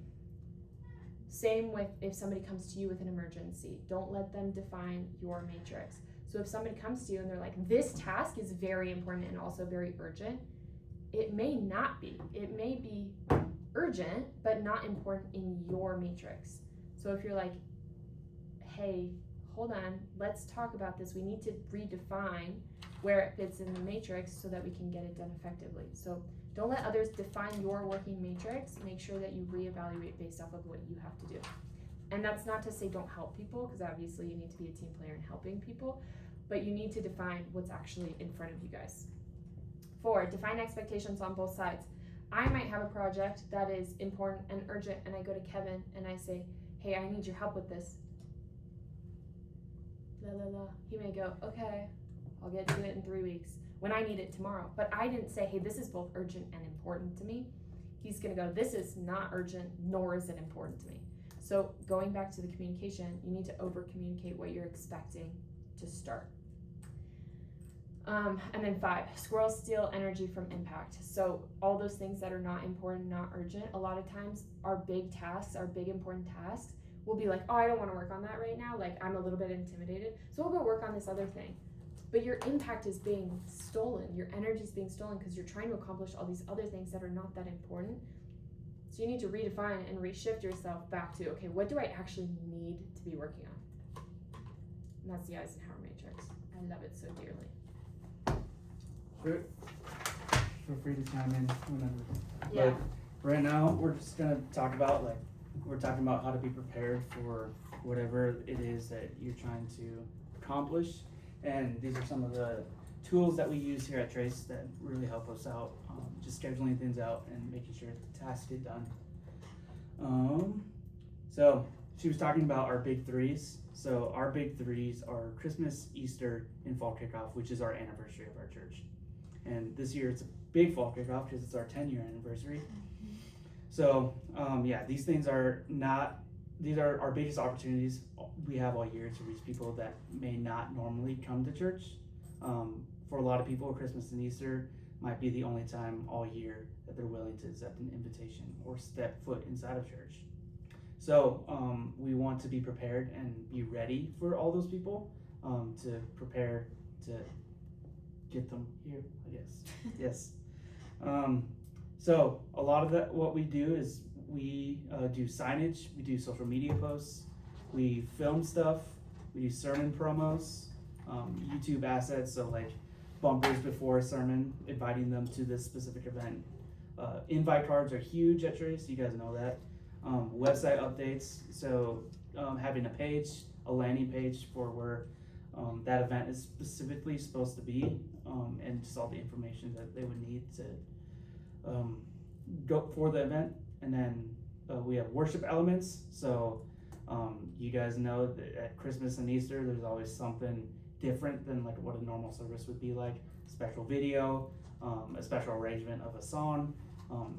Same with if somebody comes to you with an emergency. Don't let them define your matrix. So if somebody comes to you and they're like, this task is very important and also very urgent, it may not be. It may be urgent, but not important in your matrix. So if you're like, hey, hold on, let's talk about this. We need to redefine where it fits in the matrix so that we can get it done effectively. So don't let others define your working matrix. Make sure that you reevaluate based off of what you have to do. And that's not to say don't help people, because obviously you need to be a team player in helping people, but you need to define what's actually in front of you guys. 4, define expectations on both sides. I might have a project that is important and urgent, and I go to Kevin and I say, hey, I need your help with this. La la la. He may go, okay, I'll get to it in 3 weeks when I need it tomorrow. But I didn't say, hey, this is both urgent and important to me. He's gonna go, this is not urgent, nor is it important to me. So going back to the communication, you need to over communicate what you're expecting to start. And then 5, squirrels steal energy from impact. So all those things that are not important, not urgent, a lot of times our big tasks, our big important tasks, we'll be like, oh, I don't want to work on that right now. Like, I'm a little bit intimidated. So we'll go work on this other thing. But your impact is being stolen. Your energy is being stolen because you're trying to accomplish all these other things that are not that important. So you need to redefine and reshift yourself back to, okay, what do I actually need to be working on? And that's the Eisenhower matrix. I love it so dearly. Sure. Feel free to chime in whenever. Yeah. But right now, we're just gonna talk about we're talking about how to be prepared for whatever it is that you're trying to accomplish. And these are some of the tools that we use here at Trace that really help us out, just scheduling things out and making sure the tasks get done. So she was talking about our big 3s. So our big 3s are Christmas, Easter, and fall kickoff, which is our anniversary of our church. And this year it's a big fall kickoff because it's our 10-year anniversary. So these things are these are our biggest opportunities we have all year to reach people that may not normally come to church. For a lot of people, Christmas and Easter might be the only time all year that they're willing to accept an invitation or step foot inside of church. So we want to be prepared and be ready for all those people, to prepare to get them here, I guess. Yes. So a lot of that, what we do is we do signage, we do social media posts, we film stuff, we do sermon promos, YouTube assets, so like bumpers before a sermon, inviting them to this specific event. Invite cards are huge at Trace, you guys know that. Website updates, so having a page, a landing page for where that event is specifically supposed to be, and just all the information that they would need to go for the event. And then we have worship elements, so you guys know that at Christmas and Easter there's always something different than like what a normal service would be like. Special video, a special arrangement of a song,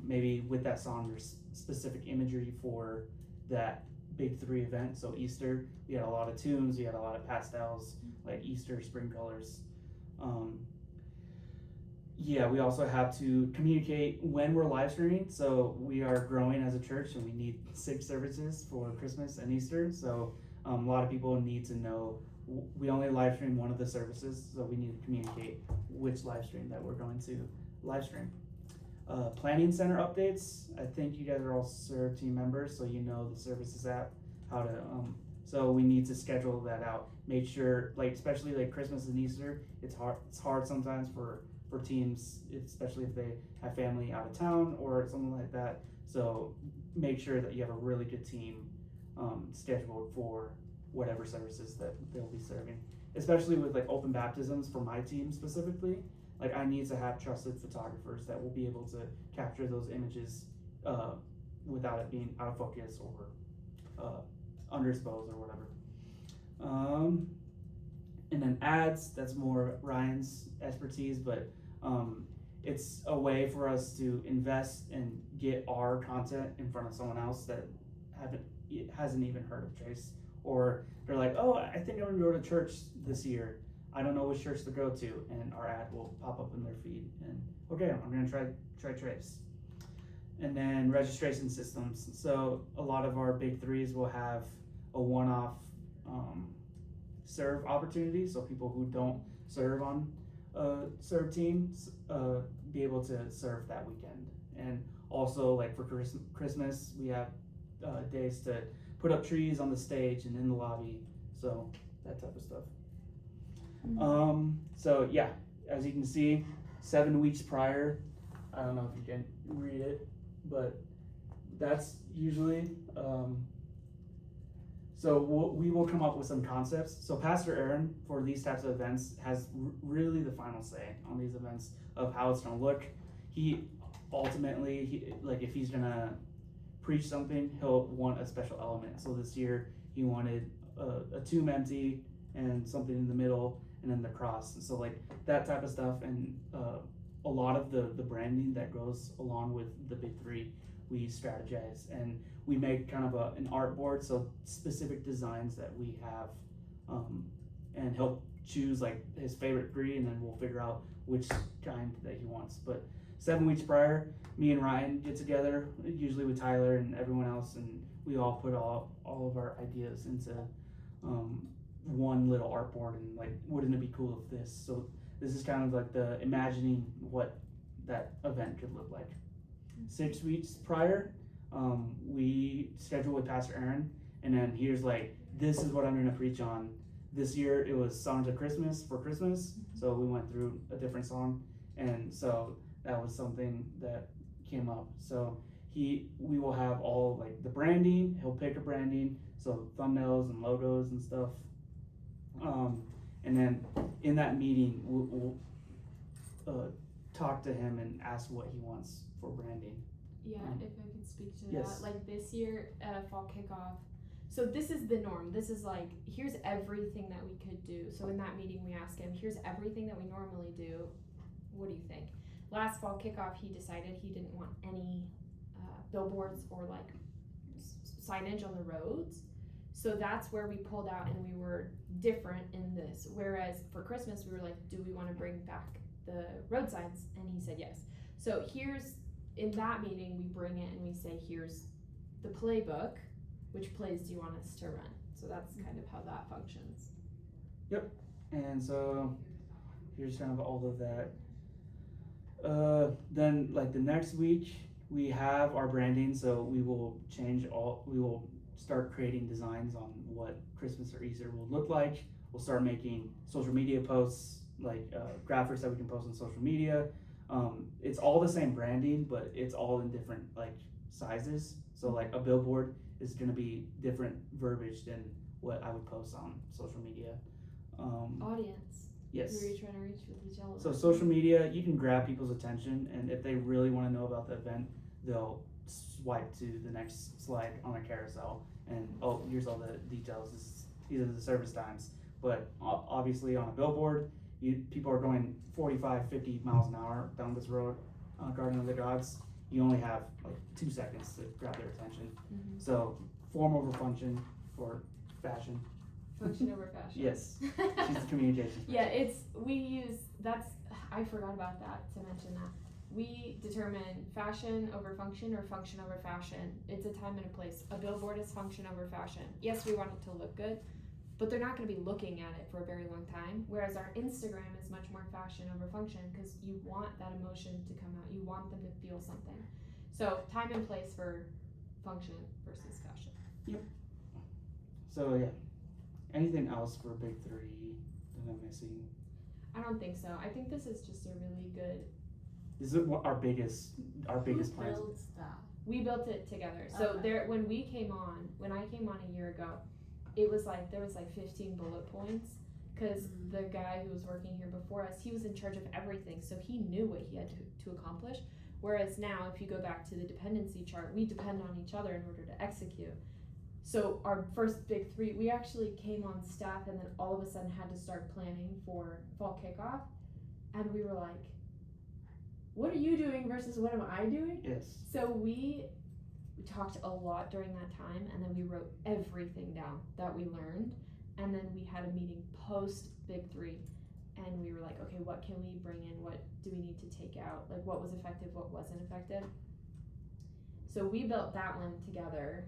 maybe with that song there's specific imagery for that big 3 event. So Easter, we had a lot of tunes, we had a lot of pastels, like Easter spring colors. Yeah, we also have to communicate when we're live streaming. So we are growing as a church and we need 6 services for Christmas and Easter. So a lot of people need to know we only live stream one of the services, so we need to communicate which live stream that we're going to live stream. Planning center updates. I think you guys are all serve team members, so you know the services app, how to, so we need to schedule that out. Make sure, like, especially like Christmas and Easter, it's hard sometimes for teams, especially if they have family out of town or something like that. So make sure that you have a really good team scheduled for whatever services that they'll be serving. Especially with like open baptisms for my team specifically, like I need to have trusted photographers that will be able to capture those images without it being out of focus or underexposed or whatever. And then ads, that's more Ryan's expertise, but it's a way for us to invest and get our content in front of someone else that hasn't even heard of Trace, or they're like, oh, I think I'm gonna go to church this year. I don't know which church to go to, and our ad will pop up in their feed, and okay, I'm gonna try Trace. And then registration systems. So a lot of our big 3s will have a one-off serve opportunity, so people who don't serve on serve teams be able to serve that weekend. And also, like for Christmas, we have days to put up trees on the stage and in the lobby, so that type of stuff. So yeah, as you can see, 7 weeks prior, I don't know if you can read it, but that's usually, so we will come up with some concepts. So Pastor Aaron, for these types of events, has really the final say on these events of how it's gonna look. He ultimately, like if he's gonna preach something, he'll want a special element. So this year he wanted a tomb empty and something in the middle and then the cross. So like that type of stuff, and a lot of the branding that goes along with the big 3, we strategize and we make kind of an art board, so specific designs that we have, and he'll choose like his favorite 3 and then we'll figure out which kind that he wants. But 7 weeks prior, me and Ryan get together, usually with Tyler and everyone else, and we all put all of our ideas into one little art board, and like, wouldn't it be cool if this? So this is kind of like the imagining what that event could look like. 6 weeks prior, we schedule with Pastor Aaron, and then here's like, this is what I'm gonna preach on. This year it was Songs of Christmas for Christmas, so we went through a different song, and so that was something that came up. So we will have all like the branding, he'll pick a branding, so thumbnails and logos and stuff. And then in that meeting, we'll talk to him and ask what he wants for branding. Yeah, if I could speak to Yes. that. Like this year at a fall kickoff, so this is the norm. This is like, here's everything that we could do. So in that meeting, we asked him, here's everything that we normally do. What do you think? Last fall kickoff, he decided he didn't want any billboards or like signage on the roads. So that's where we pulled out, and we were different in this. Whereas for Christmas, we were like, do we want to bring back the road signs? And he said yes. So in that meeting, we bring it and we say, here's the playbook which plays do you want us to run? So that's kind of how that functions. And so here's kind of all of that. Then like the next week we have our branding, so we will start creating designs on what Christmas or Easter will look like. We'll start making social media posts, like graphics that we can post on social media. It's all the same branding, but it's all in different like sizes. So like a billboard is gonna be different verbiage than what I would post on social media. Audience. Yes. Who are you trying to reach with these yellow? So social media, you can grab people's attention, and if they really want to know about the event, they'll swipe to the next slide on a carousel, and oh, here's all the details. These are the service times. But obviously on a billboard, people are going 45, 50 miles an hour down this road, Garden of the Gods. You only have like 2 seconds to grab their attention. Mhm. So form over function for fashion. Function over fashion. Yes, she's the communications. Yeah, I forgot about that to mention that. We determine fashion over function or function over fashion. It's a time and a place. A billboard is function over fashion. Yes, we want it to look good, but they're not going to be looking at it for a very long time. Whereas our Instagram is much more fashion over function because you want that emotion to come out. You want them to feel something. So time and place for function versus fashion. So yeah, anything else for Big Three that I'm missing? I don't think so. I think this is just a really good. This is what our biggest plans. builds that? We built it together. So Okay. when I came on a year ago, it was like there was like 15 bullet points because the guy who was working here before us, he was in charge of everything, so he knew what he had to accomplish. Whereas now, if you go back to the dependency chart, we depend on each other in order to execute. So our first Big Three, we actually came on staff and then all of a sudden had to start planning for fall kickoff, and we were like, what are you doing versus what am I doing? Yes. So we talked a lot during that time, and then we wrote everything down that we learned, and then we had a meeting post Big Three, and we were like, okay, what can we bring in? What do we need to take out? Like, what was effective, what wasn't effective? So we built that one together,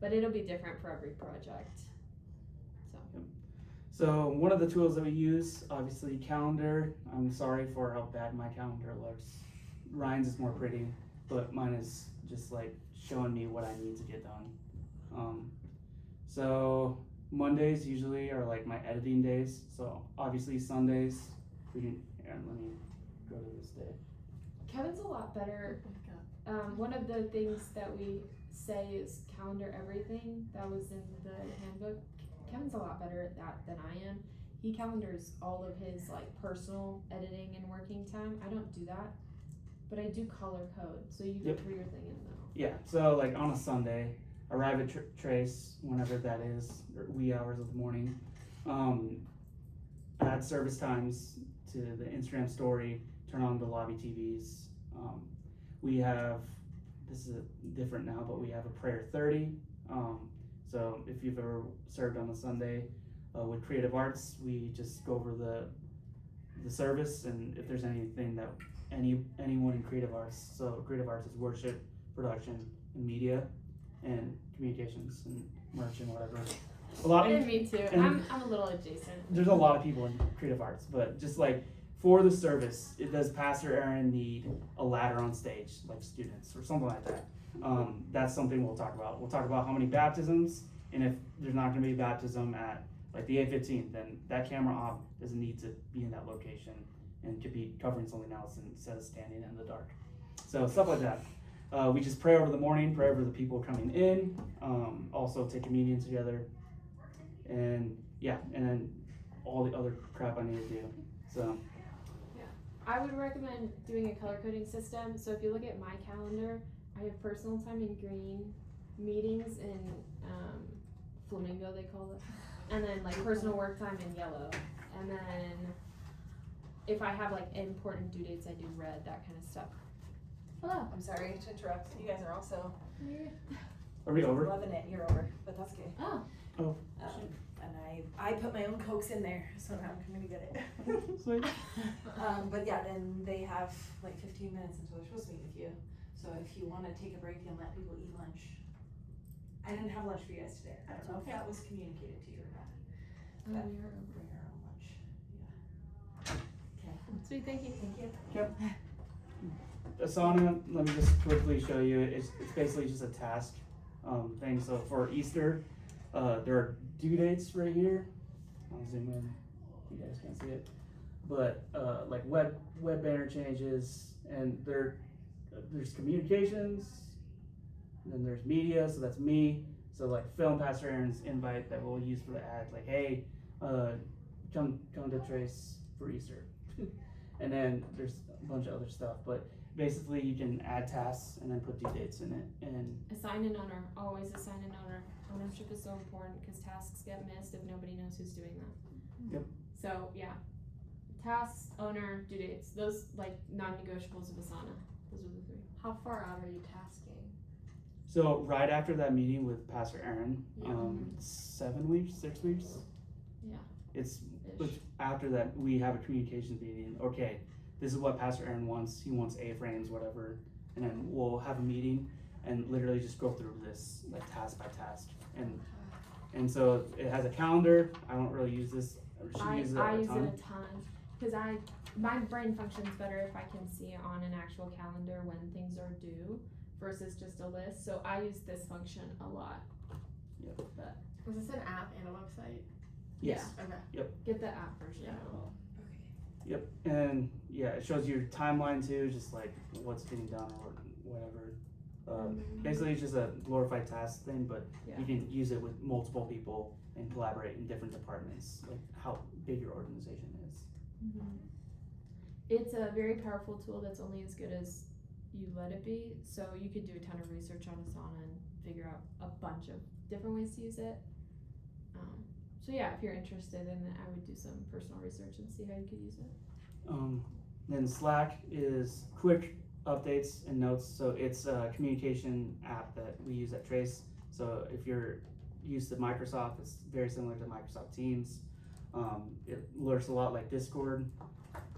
but it'll be different for every project. So one of the tools that we use, obviously calendar. I'm sorry for how bad my calendar looks. Ryan's is more pretty, but mine is just like showing me what I need to get done. So Mondays usually are like my editing days. So obviously Sundays, let me go to this day. Kevin's a lot better. One of the things that we say is calendar everything. That was in the handbook. Kevin's a lot better at that than I am. He calendars all of his like personal editing and working time. I don't do that, but I do color code. So you Yep. go through your thing in the middle. Yeah, so like on a Sunday, arrive at Trace, whenever that is, or wee hours of the morning. Add service times to the Instagram story, turn on the lobby TVs. We have, this is different now, but we have a prayer 30. So if you've ever served on a Sunday with Creative Arts, we just go over the service, and if there's anything that anyone in Creative Arts, so Creative Arts is worship, production, and media, and communications, and merch, and whatever. And me too. and- I'm a little adjacent. There's a lot of people in Creative Arts, but just like for the service, does Pastor Aaron need a ladder on stage, like students, or something like that? That's something we'll talk about. We'll talk about how many baptisms, and if there's not gonna be a baptism at like the 8:15, then that camera op doesn't need to be in that location and could be covering something else instead of standing in the dark. So stuff like that. We just pray over the morning, pray over the people coming in, also take communion together, and yeah, and then all the other crap I need to do. So I would recommend doing a color coding system. So if you look at my calendar, I have personal time in green, meetings in flamingo they call it, and then like personal work time in yellow, and then if I have like important due dates, I do red, that kind of stuff. Hello. I'm sorry to interrupt. You guys are also are we over? loving it. You're over, but that's okay. Oh. Oh. And I put my own Cokes in there, so now I'm gonna get it. Sweet. But yeah, then they have like 15 minutes until they're supposed to meet with you. So if you want to take a break and let people eat lunch, I didn't have lunch for you guys today. I don't know if that was communicated to you or not. Oh, we are over. Bring our own lunch. Yeah. Okay. Sweet, thank you. Thank you. Asana, let me just quickly show you, it's basically just a task thing. So for Easter, there are due dates right here. I'll zoom in, you guys can't see it. But like web banner changes, and there's communications, and then there's media, so that's me. So like film Pastor Aaron's invite that we'll use for the ad, like, hey, come to Trace for Easter. And then there's a bunch of other stuff, but basically you can add tasks and then put due dates in it. And Assign an owner, always assign an owner. Ownership is so important because tasks get missed if nobody knows who's doing them. Yep. So yeah, tasks, owner, due dates, those like non-negotiables of Asana. Those are the three. How far out are you tasking? so right after that meeting with Pastor Aaron, Yeah. 7 weeks, 6 weeks. Yeah. It's Ish. after that we have a communications meeting. Okay, this is what Pastor Aaron wants. He wants A-frames, whatever, and then we'll have a meeting and literally just go through this like task by task. And so it has a calendar. I don't really use this. She uses it I all the use it time. a ton because my brain functions better if I can see on an actual calendar when things are due versus just a list. So I use this function a lot. Yep. But Was this an app and a website? Yes. Okay. get the app version. Yeah. Yep. And yeah, it shows your timeline too, just like what's getting done or whatever. Basically, it's just a glorified task thing, but Yeah. you can use it with multiple people and collaborate in different departments, like how big your organization is. It's a very powerful tool that's only as good as you let it be. So you could do a ton of research on Asana and figure out a bunch of different ways to use it. So yeah, if you're interested in it, I would do some personal research and see how you could use it. Then Slack is quick updates and notes. So it's a communication app that we use at Trace. So if you're used to Microsoft, it's very similar to Microsoft Teams. It looks a lot like Discord.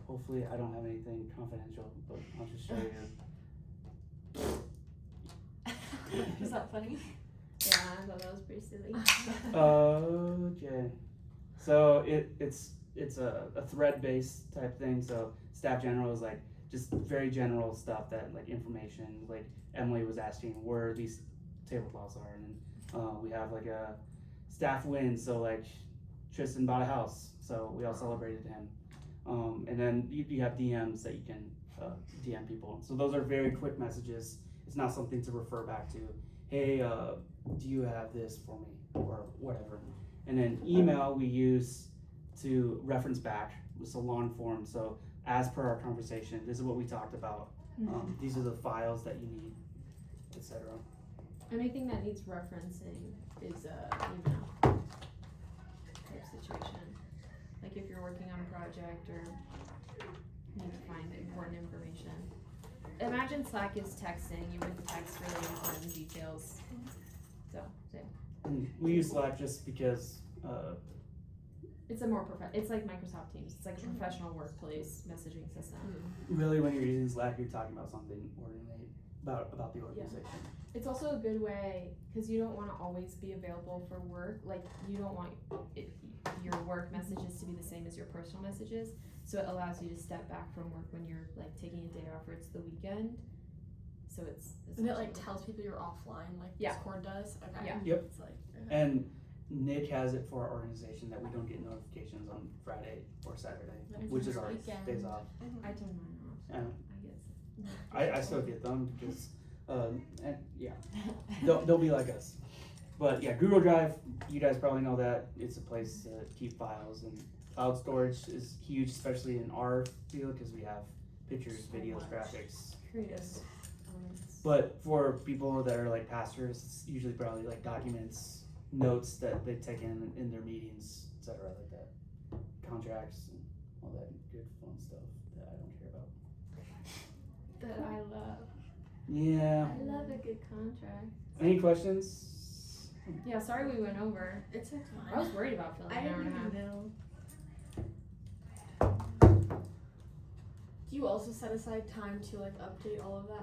Hopefully I don't have anything confidential, but I'll just show you. Is that funny? Yeah, I thought that was pretty silly. Okay. So it's a thread-based type thing. So staff general is like just very general stuff that like information. Like Emily was asking where these tablecloths are, and we have like a staff win. So like Tristan bought a house, so we all celebrated him. And then you have DMs that you can DM people. So those are very quick messages. It's not something to refer back to. Hey, do you have this for me or whatever? And then email we use to reference back with a long form. So as per our conversation, this is what we talked about. These are the files that you need, etc. Anything that needs referencing is a email type situation. Like if you're working on a project or need to find important information. Imagine Slack is texting, you would text really important details. So, same. And we use Slack just because It's a more it's like Microsoft Teams. It's like a professional workplace messaging system. really when you're using Slack, you're talking about something ordinate about the organization. It's also a good way because you don't want to always be available for work. Like you don't want your work messages to be the same as your personal messages. So it allows you to step back from work when you're like taking a day off or it's the weekend. So it's And it like essentially- tells people you're offline, like Yeah. Discord does. Okay. Yeah. Yep. It's like And Nick has it for our organization that we don't get notifications on Friday or Saturday, That which is is our weekend. days off. I turn mine off. So Yeah. I guess. I still get them because, and yeah, they'll be like us. But yeah, Google Drive, you guys probably know that. It's a place to keep files, and cloud storage is huge, especially in our field because we have pictures, videos, much. graphics. Creative elements. But for people that are like pastors, it's usually probably like documents, notes that they take in their meetings, etc. like that. Contracts and all that good fun stuff that I don't care about. That I love. Yeah. I love a good contract. Any questions? Yeah, sorry we went over. It's a I was worried about filling an hour and a half. know. Do you also set aside time to like update all of that